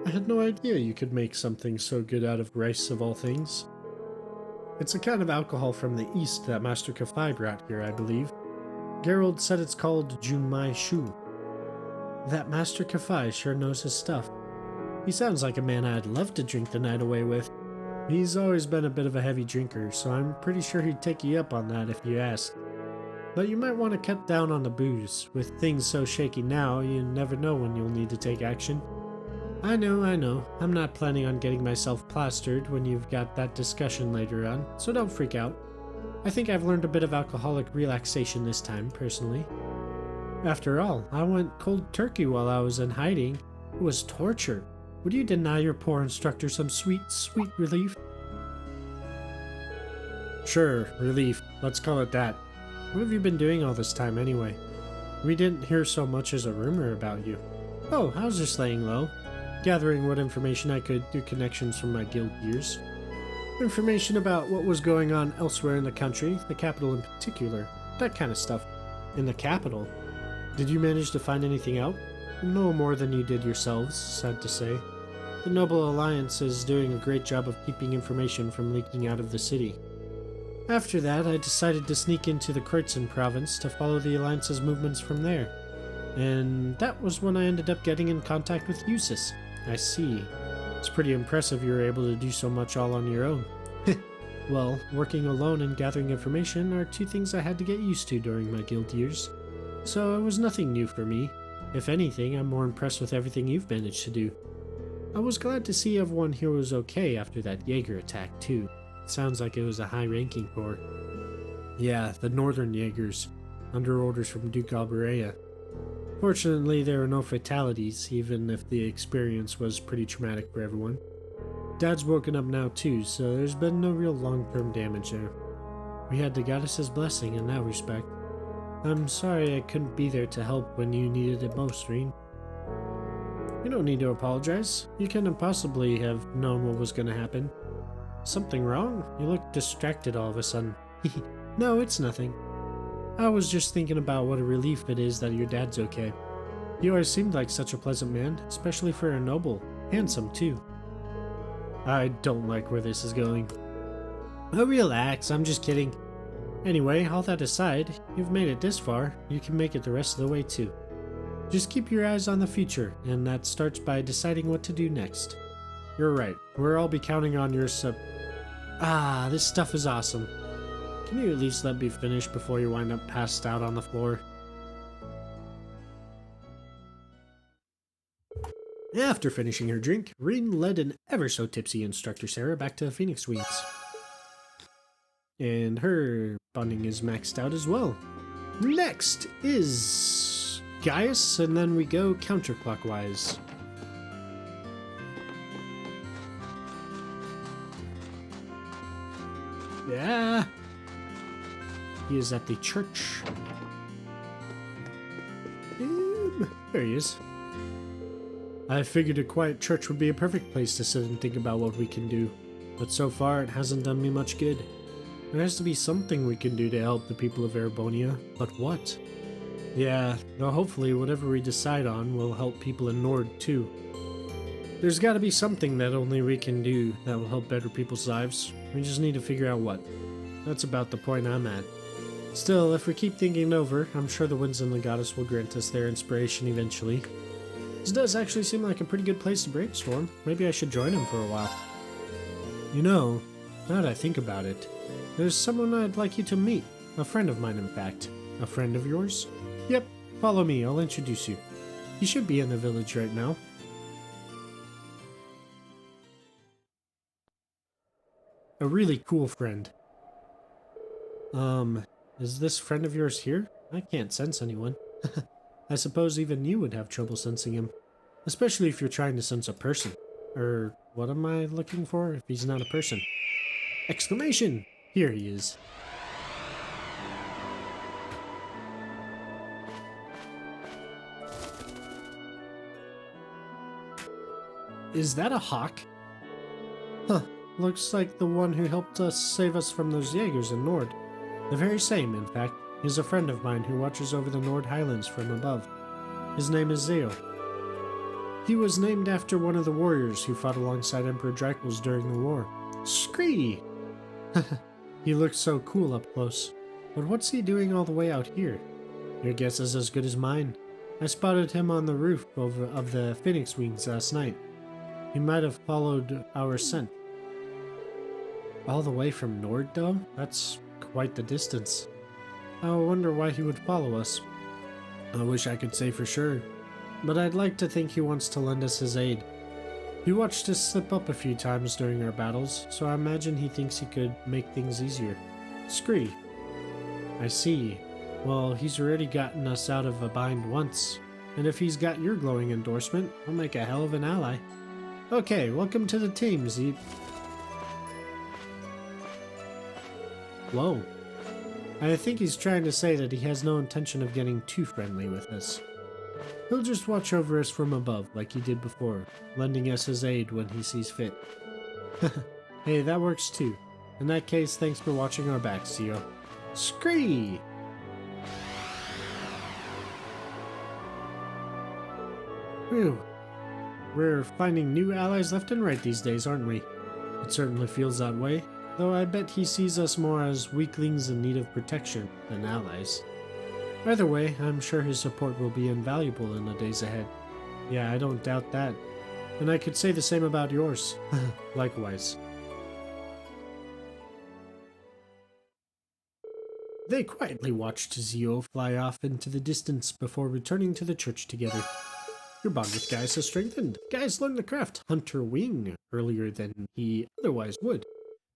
S1: I had no idea you could make something so good out of rice of all things. It's a kind of alcohol from the east that Master Kafai brought here, I believe. Geralt said it's called Junmai Shu. That Master Kafai sure knows his stuff. He sounds like a man I'd love to drink the night away with. He's always been a bit of a heavy drinker, so I'm pretty sure he'd take you up on that if you asked. But you might want to cut down on the booze. With things so shaky now, you never know when you'll need to take action. I know. I'm not planning on getting myself plastered when you've got that discussion later on, so don't freak out. I think I've learned a bit of alcoholic relaxation this time, personally. After all, I went cold turkey while I was in hiding. It was torture. Would you deny your poor instructor some sweet, sweet relief? Sure, relief. Let's call it that. What have you been doing all this time anyway? We didn't hear so much as a rumor about you. Oh, I was just laying low. Gathering what information I could through connections from my guild years. Information about what was going on elsewhere in the country, the capital in particular. That kind of stuff. In the capital? Did you manage to find anything out? No more than you did yourselves, sad to say. The Noble Alliance is doing a great job of keeping information from leaking out of the city. After that, I decided to sneak into the Kreutzen province to follow the Alliance's movements from there. And that was when I ended up getting in contact with Eustace. I see. It's pretty impressive you were able to do so much all on your own. Well, working alone and gathering information are two things I had to get used to during my guild years. So it was nothing new for me. If anything, I'm more impressed with everything you've managed to do. I was glad to see everyone here was okay after that Jaeger attack, too. It sounds like it was a high-ranking corps. Yeah, the Northern Jaegers, under orders from Duke Alberea. Fortunately, there were no fatalities, even if the experience was pretty traumatic for everyone. Dad's woken up now too, so there's been no real long-term damage there. We had the goddess's blessing in that respect. I'm sorry I couldn't be there to help when you needed it most, Reen. You don't need to apologize. You couldn't possibly have known what was going to happen. Something wrong? You look distracted all of a sudden. No, it's nothing. I was just thinking about what a relief it is that your dad's okay. You always seemed like such a pleasant man, especially for a noble. Handsome, too. I don't like where this is going. Oh, relax, I'm just kidding. Anyway, all that aside, you've made it this far, you can make it the rest of the way too. Just keep your eyes on the future, and that starts by deciding what to do next. You're right, we'll all be counting on your this stuff is awesome. Can you at least let me finish before you wind up passed out on the floor? After finishing her drink, Reen led an ever-so-tipsy Instructor Sarah back to the Phoenix Wings. And her bonding is maxed out as well. Next is Gaius, and then we go counterclockwise. Yeah. He is at the church. There he is. I figured a quiet church would be a perfect place to sit and think about what we can do, but so far it hasn't done me much good. There has to be something we can do to help the people of Erebonia, but what? Yeah, though hopefully whatever we decide on will help people in Nord too. There's gotta be something that only we can do that will help better people's lives. We just need to figure out what. That's about the point I'm at. Still, if we keep thinking it over, I'm sure the winds and the goddess will grant us their inspiration eventually. This does actually seem like a pretty good place to brainstorm. Maybe I should join him for a while. You know, now that I think about it, there's someone I'd like you to meet. A friend of mine, in fact. A friend of yours? Yep, follow me, I'll introduce you. He should be in the village right now. A really cool friend. Is this friend of yours here? I can't sense anyone. I suppose even you would have trouble sensing him. Especially if you're trying to sense a person. What am I looking for if he's not a person? Exclamation! Here he is. Is that a hawk? Huh, looks like the one who helped us save us from those Jaegers in Nord. The very same, in fact. He's a friend of mine who watches over the Nord Highlands from above. His name is Zeo. He was named after one of the warriors who fought alongside Emperor Dracula during the war. Scree! He looks so cool up close. But what's he doing all the way out here? Your guess is as good as mine. I spotted him on the roof of the Phoenix Wings last night. He might have followed our scent. All the way from Nord, though? That's quite the distance. I wonder why he would follow us. I wish I could say for sure, but I'd like to think he wants to lend us his aid. He watched us slip up a few times during our battles, so I imagine he thinks he could make things easier. Scree. I see. Well, he's already gotten us out of a bind once, and if he's got your glowing endorsement, he'll make a hell of an ally. Okay, welcome to the team, Zee. Whoa. I think he's trying to say that he has no intention of getting too friendly with us. He'll just watch over us from above, like he did before, lending us his aid when he sees fit. Hey, that works too. In that case, thanks for watching our backs, Zeo. Scree! Whew. We're finding new allies left and right these days, aren't we? It certainly feels that way, though I bet he sees us more as weaklings in need of protection than allies. Either way, I'm sure his support will be invaluable in the days ahead. Yeah, I don't doubt that. And I could say the same about yours. Likewise. They quietly watched Zeo fly off into the distance before returning to the church together. Your bond with Gaius has strengthened. Gaius learned the craft Hunter Wing earlier than he otherwise would.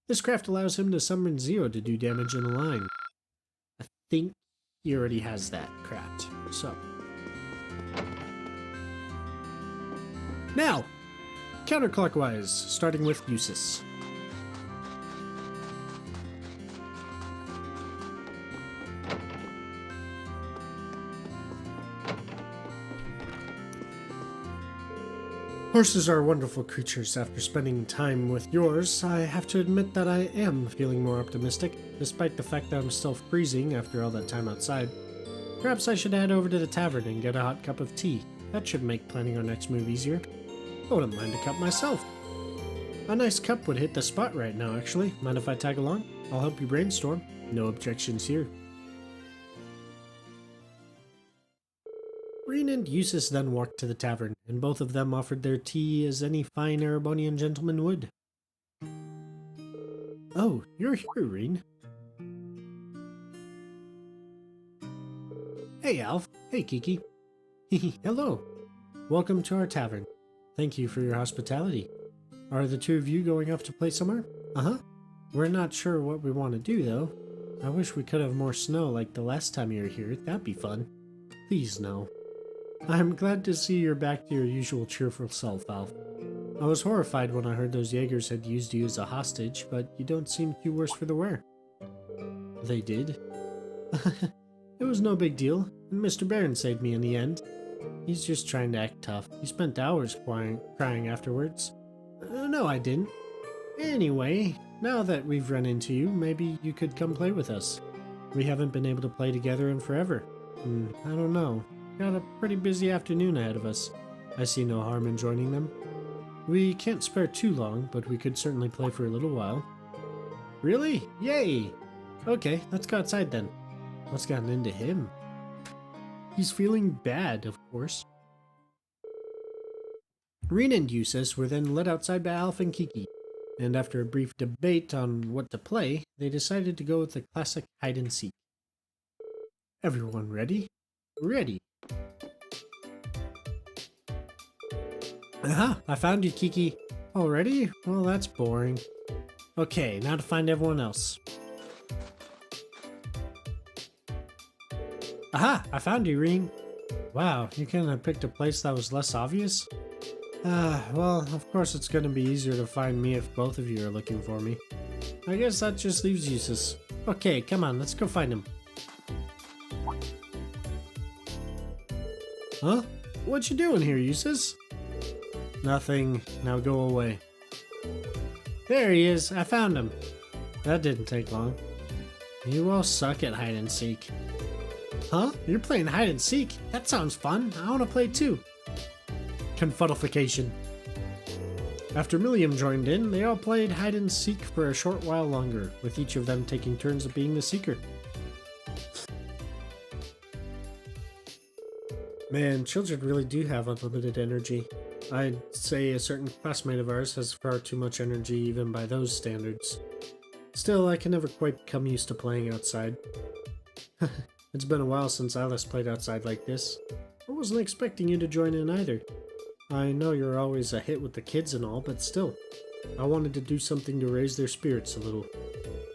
S1: This craft allows him to summon Zeo to do damage in a line. I think he already has that craft, so. Now, counterclockwise, starting with Eustace. Horses are wonderful creatures. After spending time with yours, I have to admit that I am feeling more optimistic, despite the fact that I'm still freezing after all that time outside. Perhaps I should head over to the tavern and get a hot cup of tea. That should make planning our next move easier. I wouldn't mind a cup myself. A nice cup would hit the spot right now, actually. Mind if I tag along? I'll help you brainstorm. No objections here. Reen and Eustace then walked to the tavern, and both of them offered their tea as any fine Erebonian gentleman would. Oh, you're here, Reen. Hey, Alf. Hey, Kiki. Hello. Welcome to our tavern. Thank you for your hospitality. Are the two of you going off to play somewhere? Uh-huh. We're not sure what we want to do, though. I wish we could have more snow like the last time you were here. That'd be fun. Please, no. I'm glad to see you're back to your usual cheerful self, Alf. I was horrified when I heard those Jaegers had used you as a hostage, but you don't seem too worse for the wear. They did? It was no big deal, and Mr. Barron saved me in the end. He's just trying to act tough. He spent hours crying afterwards. No, I didn't. Anyway, now that we've run into you, maybe you could come play with us. We haven't been able to play together in forever. I don't know. Got a pretty busy afternoon ahead of us. I see no harm in joining them. We can't spare too long, but we could certainly play for a little while. Really? Yay! Okay, let's go outside then. What's gotten into him? He's feeling bad, of course. Reen and Eustace were then led outside by Alf and Kiki, and after a brief debate on what to play, they decided to go with the classic hide-and-seek. Everyone ready? Ready. Aha! I found you, Kiki. Already? Well, that's boring. Okay, now to find everyone else. Aha! I found you, Reen. Wow, you couldn't have picked a place that was less obvious? Well, of course it's gonna be easier to find me if both of you are looking for me. I guess that just leaves Eustace. Okay, come on, let's go find him. Huh? What you doing here, Eustace? Nothing. Now go away. There he is. I found him. That didn't take long. You all suck at hide and seek. Huh? You're playing hide and seek? That sounds fun. I want to play too. Confuddleification. After Milliam joined in, they all played hide and seek for a short while longer, with each of them taking turns of being the seeker. Man, children really do have unlimited energy. I'd say a certain classmate of ours has far too much energy even by those standards. Still, I can never quite become used to playing outside. It's been a while since I last played outside like this. I wasn't expecting you to join in either. I know you're always a hit with the kids and all, but still. I wanted to do something to raise their spirits a little.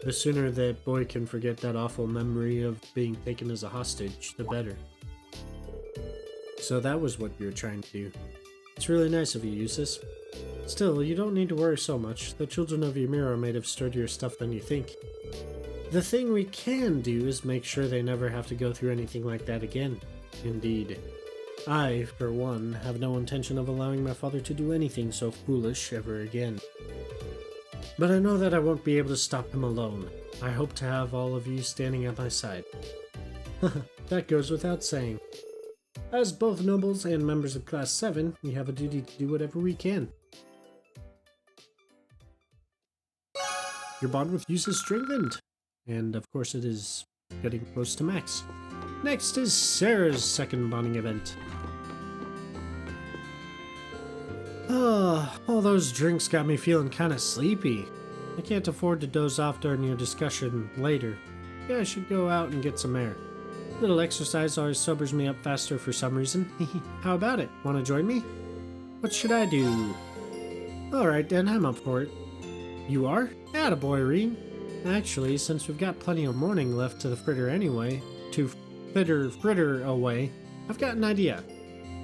S1: The sooner that boy can forget that awful memory of being taken as a hostage, the better. So that was what you were trying to do. It's really nice of you, Eustace. Still, you don't need to worry so much. The children of Ymir are made of sturdier stuff than you think. The thing we can do is make sure they never have to go through anything like that again. Indeed. I, for one, have no intention of allowing my father to do anything so foolish ever again. But I know that I won't be able to stop him alone. I hope to have all of you standing at my side. That goes without saying. As both nobles and members of Class 7, we have a duty to do whatever we can. Your bond with Eustace strengthened, and of course it is getting close to max. Next is Sarah's second bonding event. All those drinks got me feeling kinda sleepy. I can't afford to doze off during your discussion later. Yeah, I should go out and get some air. Little exercise always sobers me up faster for some reason. How about it? Want to join me? What should I do? Alright then, I'm up for it. You are? Attaboy, Reen. Actually, since we've got plenty of morning left to the fritter anyway, to fritter away, I've got an idea.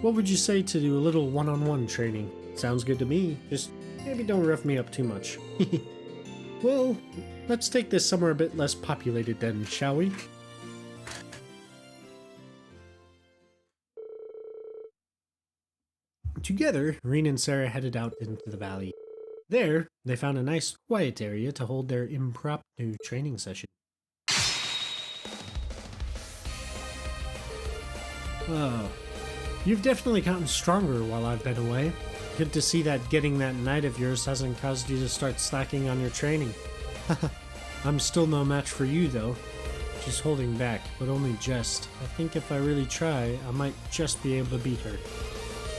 S1: What would you say to do a little one-on-one training? Sounds good to me. Just maybe don't rough me up too much. Well, let's take this somewhere a bit less populated then, shall we? Together, Reen and Sarah headed out into the valley. There, they found a nice, quiet area to hold their impromptu training session. Oh, you've definitely gotten stronger while I've been away. Good to see that getting that knight of yours hasn't caused you to start slacking on your training. I'm still no match for you, though. She's holding back, but only just. I think if I really try, I might just be able to beat her.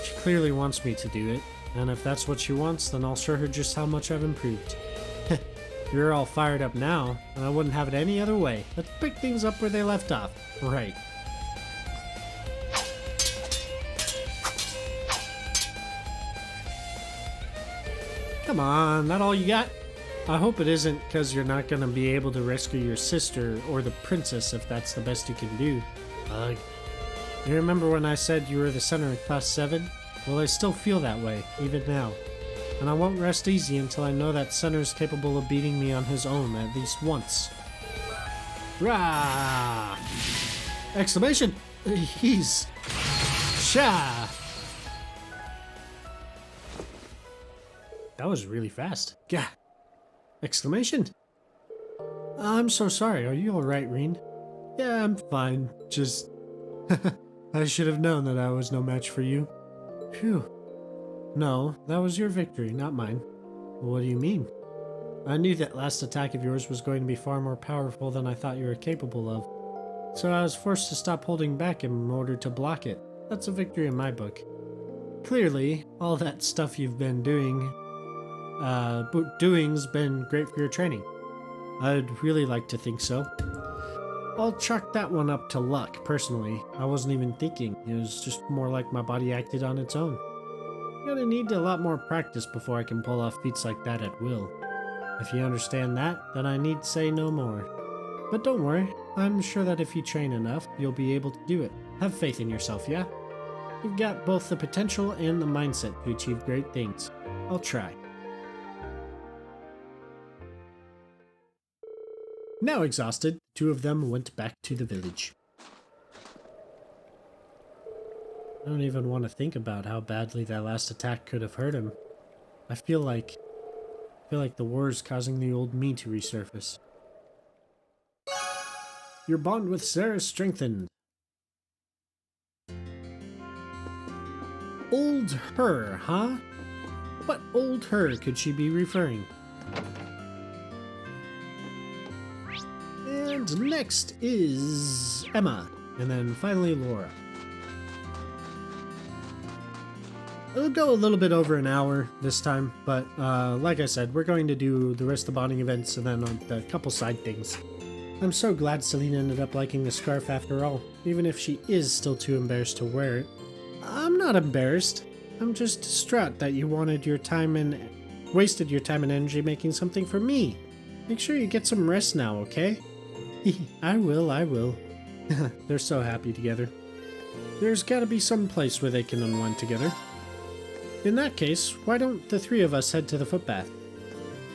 S1: She clearly wants me to do it, and if that's what she wants, then I'll show her just how much I've improved. You're all fired up now, and I wouldn't have it any other way. Let's pick things up where they left off. Right. Come on, that all you got? I hope it isn't because you're not gonna be able to rescue your sister or the princess if that's the best you can do. Ugh. You remember when I said you were the center of Class 7? Well, I still feel that way, even now. And I won't rest easy until I know that Center's capable of beating me on his own at least once. Rah! Exclamation! He's... Sha! That was really fast. Gah! Exclamation! I'm so sorry. Are you alright, Reen? Yeah, I'm fine. Just... I should have known that I was no match for you. Phew. No, that was your victory, not mine. What do you mean? I knew that last attack of yours was going to be far more powerful than I thought you were capable of. So I was forced to stop holding back in order to block it. That's a victory in my book. Clearly, all that stuff you've been doing's been great for your training. I'd really like to think so. I'll chalk that one up to luck, personally. I wasn't even thinking. It was just more like my body acted on its own. I'm gonna need a lot more practice before I can pull off feats like that at will. If you understand that, then I need say no more. But don't worry, I'm sure that if you train enough, you'll be able to do it. Have faith in yourself, yeah? You've got both the potential and the mindset to achieve great things. I'll try. Now exhausted, the two of them went back to the village. I don't even want to think about how badly that last attack could have hurt him. I feel like the war is causing the old me to resurface. Your bond with Sarah strengthened. Old her, huh? What old her could she be referring? And next is Emma, and then finally Laura. It'll go a little bit over an hour this time, but like I said, we're going to do the rest of the bonding events and then a couple side things. I'm so glad Celine ended up liking the scarf after all, even if she is still too embarrassed to wear it. I'm not embarrassed. I'm just distraught that you wasted your time and energy making something for me. Make sure you get some rest now, okay? I will. They're so happy together. There's gotta be some place where they can unwind together. In that case, why don't the three of us head to the footbath?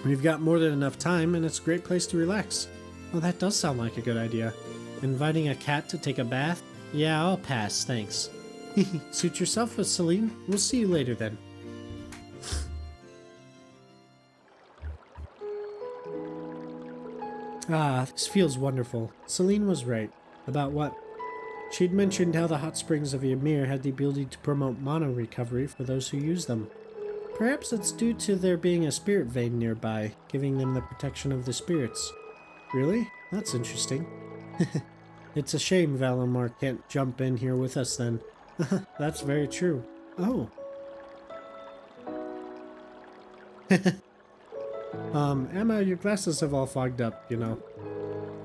S1: We've got more than enough time, and it's a great place to relax. Well, that does sound like a good idea. Inviting a cat to take a bath? Yeah, I'll pass, thanks. Suit yourself with Celine. We'll see you later then. This feels wonderful. Celine was right. About what? She'd mentioned how the hot springs of Ymir had the ability to promote mana recovery for those who use them. Perhaps it's due to there being a spirit vein nearby, giving them the protection of the spirits. Really? That's interesting. It's a shame Valimar can't jump in here with us then. That's very true. Oh. Emma, your glasses have all fogged up, you know.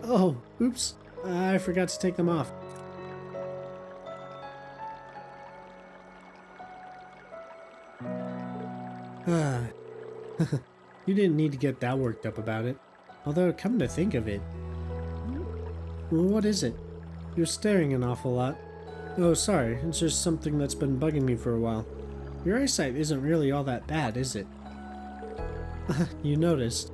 S1: Oh, oops. I forgot to take them off. You didn't need to get that worked up about it. Although, come to think of it... What is it? You're staring an awful lot. Oh, sorry, it's just something that's been bugging me for a while. Your eyesight isn't really all that bad, is it? You noticed.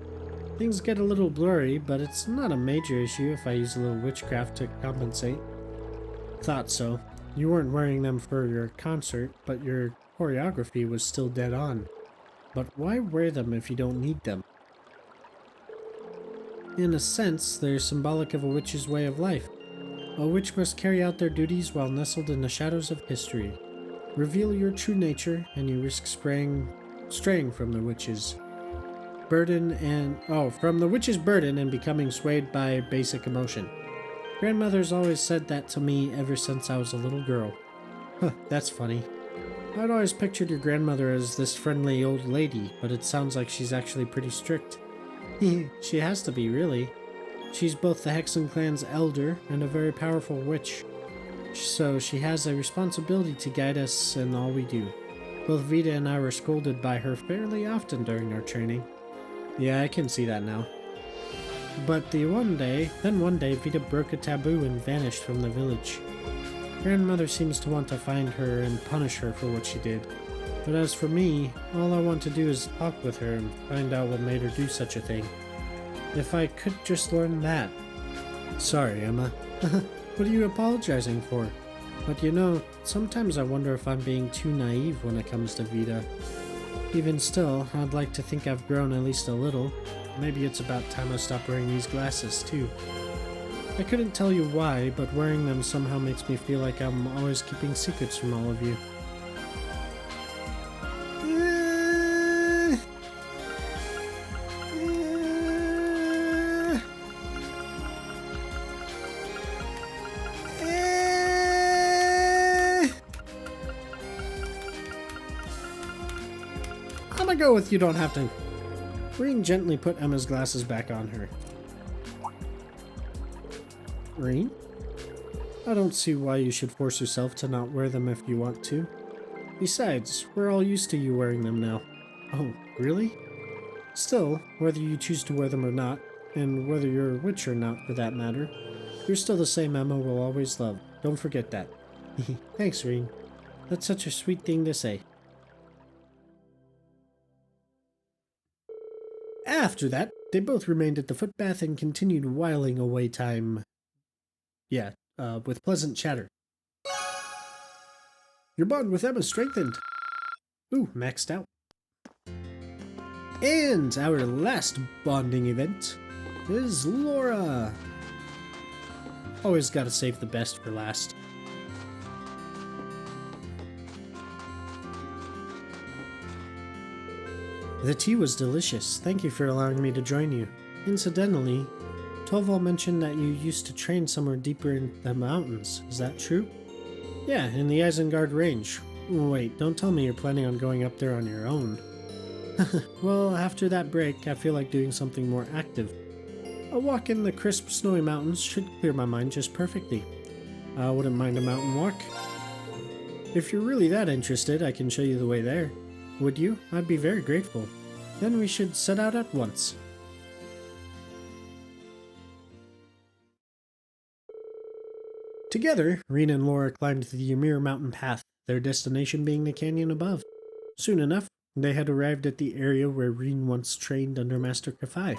S1: Things get a little blurry, but it's not a major issue if I use a little witchcraft to compensate. Thought so. You weren't wearing them for your concert, but your choreography was still dead on. But why wear them if you don't need them? In a sense, they're symbolic of a witch's way of life. A witch must carry out their duties while nestled in the shadows of history. Reveal your true nature, and you risk straying from the witch's burden and becoming swayed by basic emotion. Grandmother's always said that to me ever since I was a little girl. Huh, that's funny. I'd always pictured your grandmother as this friendly old lady, but it sounds like she's actually pretty strict. She has to be, really. She's both the Hexen clan's elder and a very powerful witch. So she has a responsibility to guide us in all we do. Both Vita and I were scolded by her fairly often during our training. Yeah, I can see that now. But one day Vita broke a taboo and vanished from the village. Grandmother seems to want to find her and punish her for what she did. But as for me, all I want to do is talk with her and find out what made her do such a thing. If I could just learn that. Sorry, Emma. What are you apologizing for? But you know, sometimes I wonder if I'm being too naive when it comes to Vita. Even still, I'd like to think I've grown at least a little. Maybe it's about time I stop wearing these glasses, too. I couldn't tell you why, but wearing them somehow makes me feel like I'm always keeping secrets from all of you. I'm gonna go with you don't have to. Reen gently put Emma's glasses back on her. Reen? I don't see why you should force yourself to not wear them if you want to. Besides, we're all used to you wearing them now. Oh, really? Still, whether you choose to wear them or not, and whether you're a witch or not for that matter, you're still the same Emma we'll always love. Don't forget that. Thanks, Reen. That's such a sweet thing to say. After that, they both remained at the footbath and continued whiling away time. With pleasant chatter. Your bond with Emma strengthened. Ooh, maxed out. And our last bonding event is Laura. Always gotta save the best for last. The tea was delicious. Thank you for allowing me to join you. Incidentally, Torvald mentioned that you used to train somewhere deeper in the mountains. Is that true? Yeah, in the Isengard Range. Wait, don't tell me you're planning on going up there on your own. Well, after that break, I feel like doing something more active. A walk in the crisp, snowy mountains should clear my mind just perfectly. I wouldn't mind a mountain walk. If you're really that interested, I can show you the way there. Would you? I'd be very grateful. Then we should set out at once. Together, Reen and Laura climbed the Ymir mountain path, their destination being the canyon above. Soon enough, they had arrived at the area where Reen once trained under Master Kafai.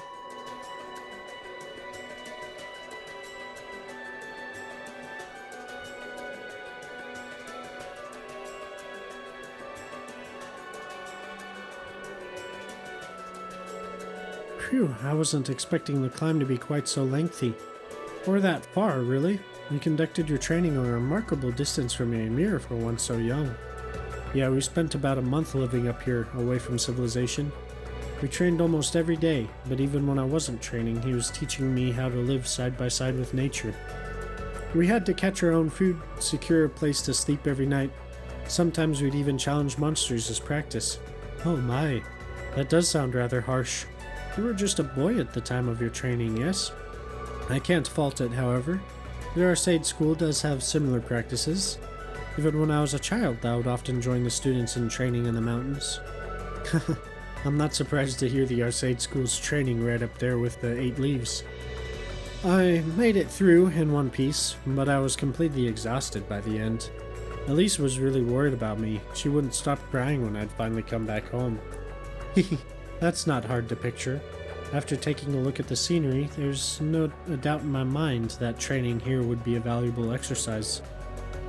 S1: Phew, I wasn't expecting the climb to be quite so lengthy. Or that far, really. You conducted your training a remarkable distance from Ymir for one so young. Yeah, we spent about a month living up here, away from civilization. We trained almost every day, but even when I wasn't training, he was teaching me how to live side by side with nature. We had to catch our own food, secure a place to sleep every night. Sometimes we'd even challenge monsters as practice. Oh my, that does sound rather harsh. You were just a boy at the time of your training, yes? I can't fault it, however. The Arcade School does have similar practices. Even when I was a child, I would often join the students in training in the mountains. I'm not surprised to hear the Arcade School's training right up there with the 8 leaves. I made it through in one piece, but I was completely exhausted by the end. Elise was really worried about me. She wouldn't stop crying when I'd finally come back home. That's not hard to picture. After taking a look at the scenery, there's no doubt in my mind that training here would be a valuable exercise.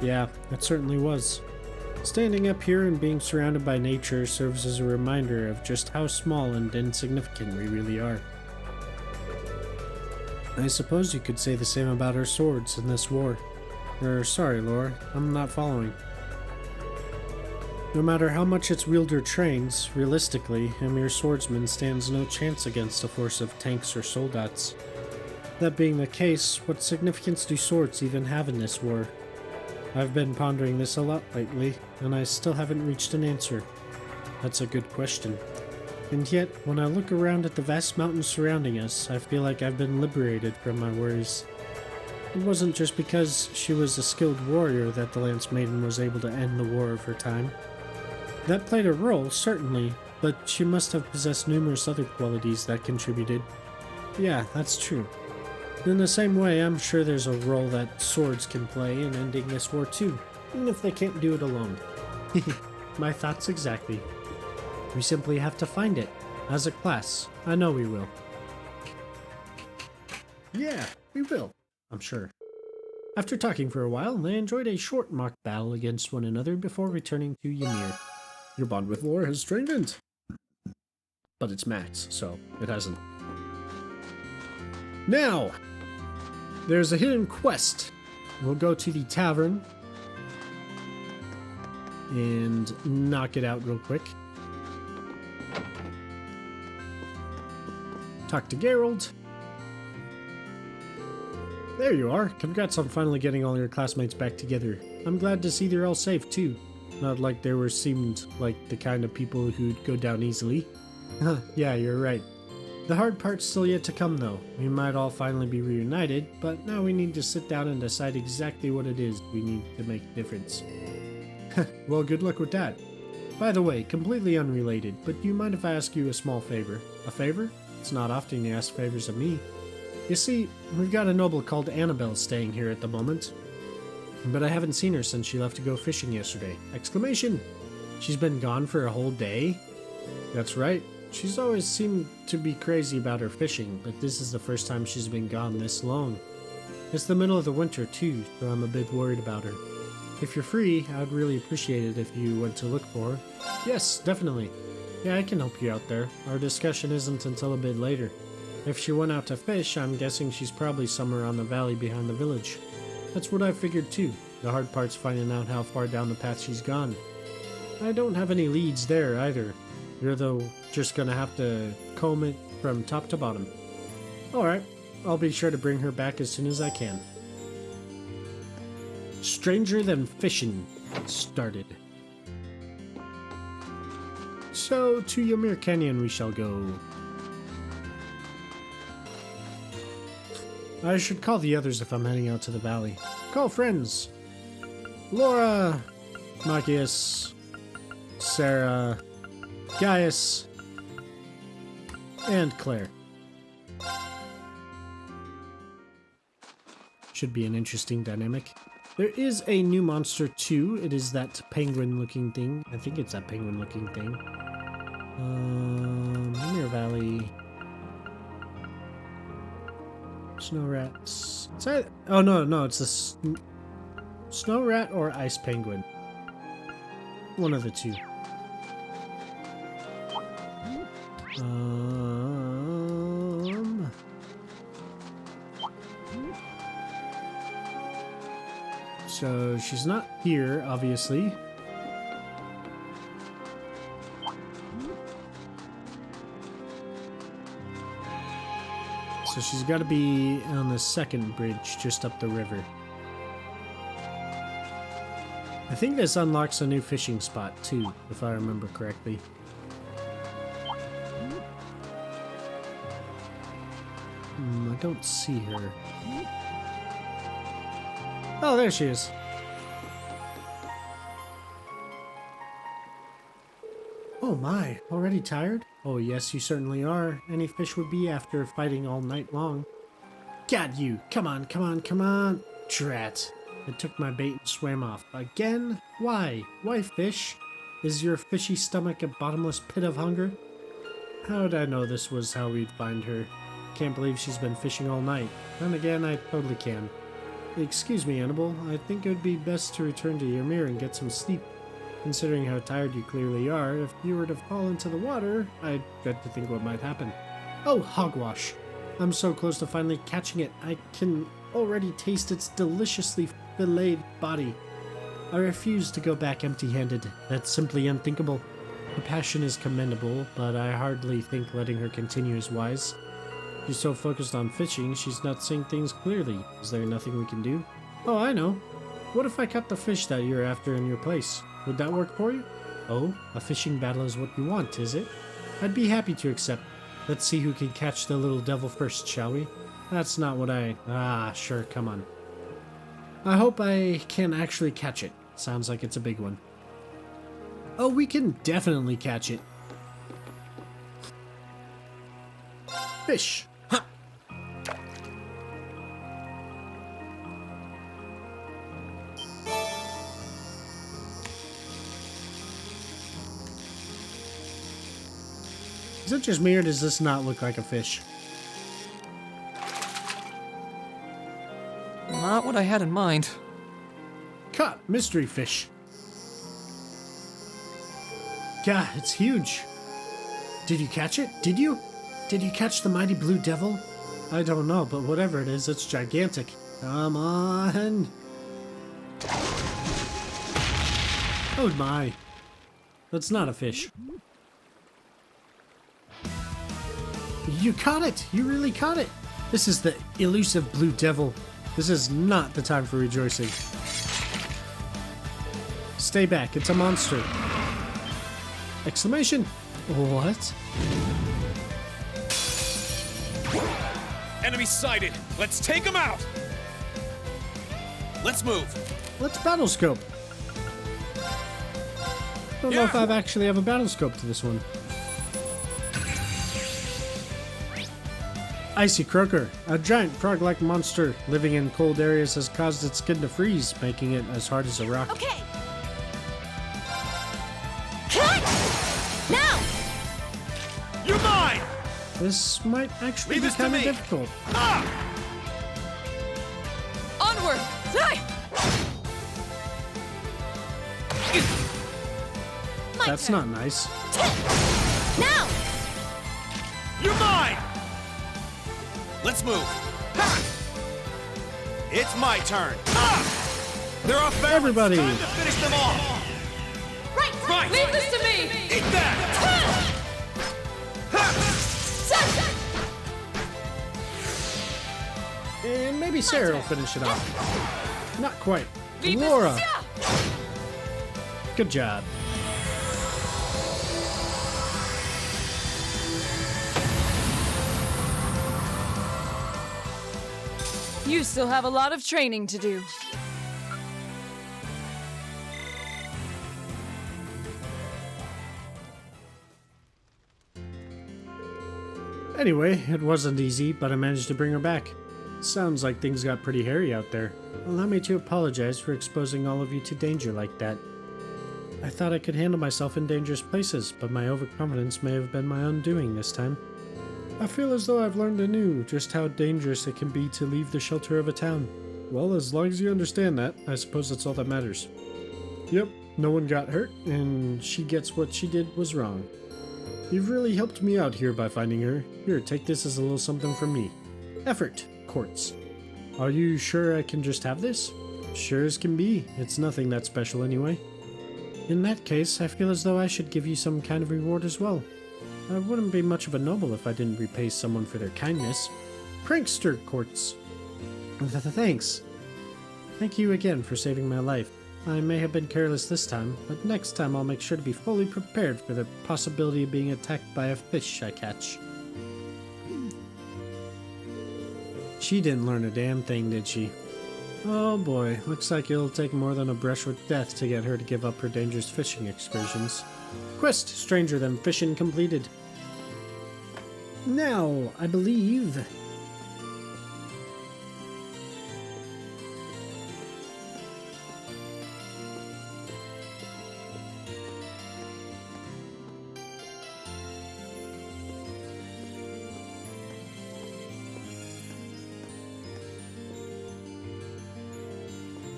S1: Yeah, it certainly was. Standing up here and being surrounded by nature serves as a reminder of just how small and insignificant we really are. I suppose you could say the same about our swords in this war. Sorry, Laura, I'm not following. No matter how much its wielder trains, realistically, a mere swordsman stands no chance against a force of tanks or soldats. That being the case, what significance do swords even have in this war? I've been pondering this a lot lately, and I still haven't reached an answer. That's a good question. And yet, when I look around at the vast mountains surrounding us, I feel like I've been liberated from my worries. It wasn't just because she was a skilled warrior that the Lance Maiden was able to end the war of her time. That played a role, certainly, but she must have possessed numerous other qualities that contributed. Yeah, that's true. In the same way, I'm sure there's a role that swords can play in ending this war too, even if they can't do it alone. My thoughts exactly. We simply have to find it. As a class, I know we will. Yeah, we will, I'm sure. After talking for a while, they enjoyed a short mock battle against one another before returning to Ymir. Your bond with Laura has strengthened. But it's max, so it hasn't. Now, there's a hidden quest. We'll go to the tavern and knock it out real quick. Talk to Geralt. There you are. Congrats on finally getting all your classmates back together. I'm glad to see they're all safe too. Not like they seemed like the kind of people who'd go down easily. Yeah, you're right. The hard part's still yet to come though. We might all finally be reunited, but now we need to sit down and decide exactly what it is we need to make a difference. Well, good luck with that. By the way, completely unrelated, but do you mind if I ask you a small favor? A favor? It's not often you ask favors of me. You see, we've got a noble called Annabelle staying here at the moment. But I haven't seen her since she left to go fishing yesterday. Exclamation! She's been gone for a whole day? That's right. She's always seemed to be crazy about her fishing, but this is the first time she's been gone this long. It's the middle of the winter too, so I'm a bit worried about her. If you're free, I'd really appreciate it if you went to look for her. Yes, definitely. Yeah, I can help you out there. Our discussion isn't until a bit later. If she went out to fish, I'm guessing she's probably somewhere on the valley behind the village. That's what I figured too. The hard part's finding out how far down the path she's gone. I don't have any leads there either. You're though just gonna have to comb it from top to bottom. Alright, I'll be sure to bring her back as soon as I can. Stranger Than Fishing started. So, to Ymir Canyon we shall go. I should call the others if I'm heading out to the valley. Call friends! Laura! Machias, Sarah, Gaius, and Claire. Should be an interesting dynamic. There is a new monster too. It is that penguin-looking thing. I think it's that penguin-looking thing. Ymir Valley. Snow rats. Oh no, it's a snow rat or ice penguin. One of the two. So she's not here, obviously. So she's got to be on the second bridge, just up the river. I think this unlocks a new fishing spot too, if I remember correctly. I don't see her. Oh, there she is. Oh my, already tired? Oh yes, you certainly are. Any fish would be after fighting all night long. Got you. Come on, come on, come on. Drat. It took my bait and swam off. Again? Why? Why fish? Is your fishy stomach a bottomless pit of hunger? How'd I know this was how we'd find her? Can't believe she's been fishing all night. Then again, I totally can. Excuse me, Annabelle. I think it would be best to return to Ymir and get some sleep. Considering how tired you clearly are, if you were to fall into the water, I'd dread to think what might happen. Oh, hogwash. I'm so close to finally catching it. I can already taste its deliciously filleted body. I refuse to go back empty-handed. That's simply unthinkable. Her passion is commendable, but I hardly think letting her continue is wise. She's so focused on fishing, she's not seeing things clearly. Is there nothing we can do? Oh, I know. What if I caught the fish that you're after in your place? Would that work for you? Oh, a fishing battle is what you want, is it? I'd be happy to accept. Let's see who can catch the little devil first, shall we? That's not what I... Ah, sure, come on. I hope I can actually catch it. Sounds like it's a big one. Oh, we can definitely catch it. Fish. Huh. Is it just me or does this not look like a fish?
S2: Not what I had in mind.
S1: Caught mystery fish. God, it's huge. Did you catch it? Did you? Did you catch the mighty blue devil? I don't know, but whatever it is, it's gigantic. Come on. Oh my. That's not a fish. You caught it! You really caught it! This is the elusive blue devil. This is not the time for rejoicing. Stay back, it's a monster. Exclamation! What?
S3: Enemy sighted! Let's take him out! Let's move!
S1: Let's battle scope. Don't know if I actually have a battle scope to this one. Icy Croaker, a giant frog-like monster living in cold areas, has caused its skin to freeze, making it as hard as a rock.
S4: Okay. Now!
S3: You're mine!
S1: This might actually
S3: Leave
S1: be
S3: this to
S1: kind of
S3: me.
S1: difficult.
S4: Onward!
S1: That's not nice.
S4: Now!
S3: You're mine! Let's move! Ha! It's my turn! Ha! They're off balance!
S1: Everybody!
S3: Time to finish them off! Right!
S4: Leave this to me!
S3: Eat that!
S1: And maybe Sarah will finish it off. Not quite. Laura! Good job.
S4: You still have a lot of training to do.
S1: Anyway, it wasn't easy, but I managed to bring her back. Sounds like things got pretty hairy out there. Allow me to apologize for exposing all of you to danger like that. I thought I could handle myself in dangerous places, but my overconfidence may have been my undoing this time. I feel as though I've learned anew just how dangerous it can be to leave the shelter of a town. Well, as long as you understand that, I suppose that's all that matters. Yep, no one got hurt, and she gets what she did was wrong. You've really helped me out here by finding her. Here, take this as a little something from me. Effort, Quartz. Are you sure I can just have this? Sure as can be. It's nothing that special anyway. In that case, I feel as though I should give you some kind of reward as well. I wouldn't be much of a noble if I didn't repay someone for their kindness. Prankster, Quartz. Thanks. Thank you again for saving my life. I may have been careless this time, but next time I'll make sure to be fully prepared for the possibility of being attacked by a fish I catch. She didn't learn a damn thing, did she? Oh boy, looks like it'll take more than a brush with death to get her to give up her dangerous fishing excursions. Quest stranger than fishing completed. Now, I believe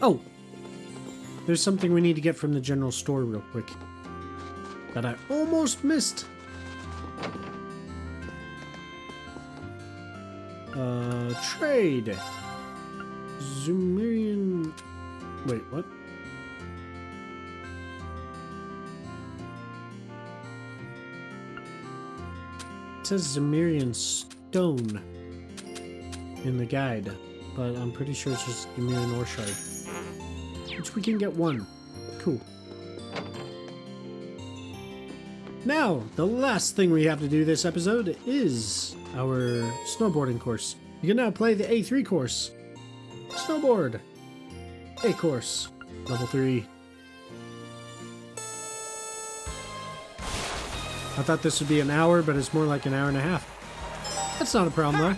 S1: Oh! There's something we need to get from the general store real quick. That I almost missed. Trade. Zumerian... Wait, what? It says Zemirian stone in the guide, but I'm pretty sure it's just Zemirian ore shard. Which we can get one. Cool. Now, the last thing we have to do this episode is our snowboarding course. You can now play the A3 course. Snowboard. A course. Level 3. I thought this would be an hour, but it's more like an hour and a half. That's not a problem, though.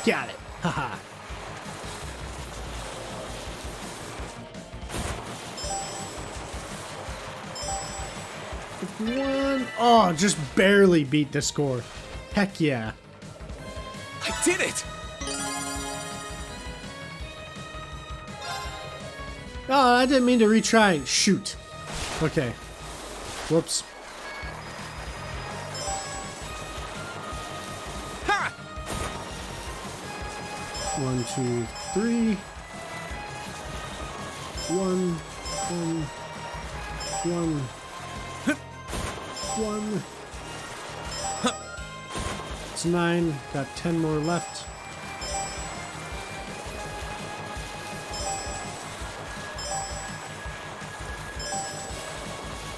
S1: Got it. Haha. One. Oh, just barely beat the score. Heck yeah.
S3: I did it!
S1: Oh, I didn't mean to retry. Shoot. Okay. Whoops.
S3: Ha!
S1: 1, 2, 3. 1. It's 9. Got 10 more left.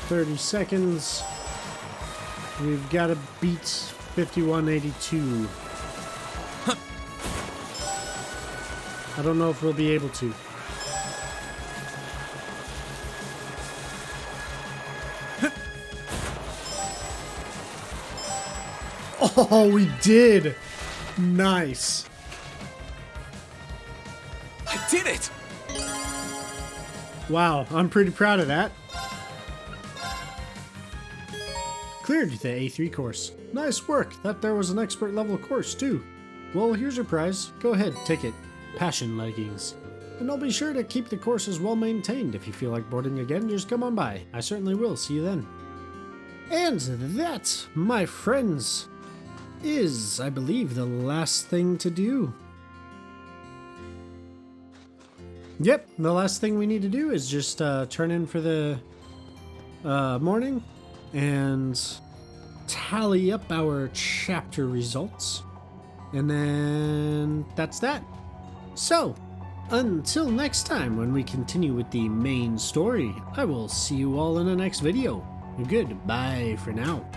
S1: $30. We've got to beat 5182. I don't know if we'll be able to. Oh, we did! Nice.
S3: I did it!
S1: Wow, I'm pretty proud of that. Cleared the A3 course. Nice work. Thought there was an expert level course too. Well, here's your prize. Go ahead, take it. Passion leggings. And I'll be sure to keep the courses well maintained. If you feel like boarding again, just come on by. I certainly will. See you then. And that, my friends, is, I believe, the last thing to do. Yep, the last thing we need to do is just turn in for the morning and tally up our chapter results. And then that's that. So, until next time when we continue with the main story, I will see you all in the next video. Goodbye for now.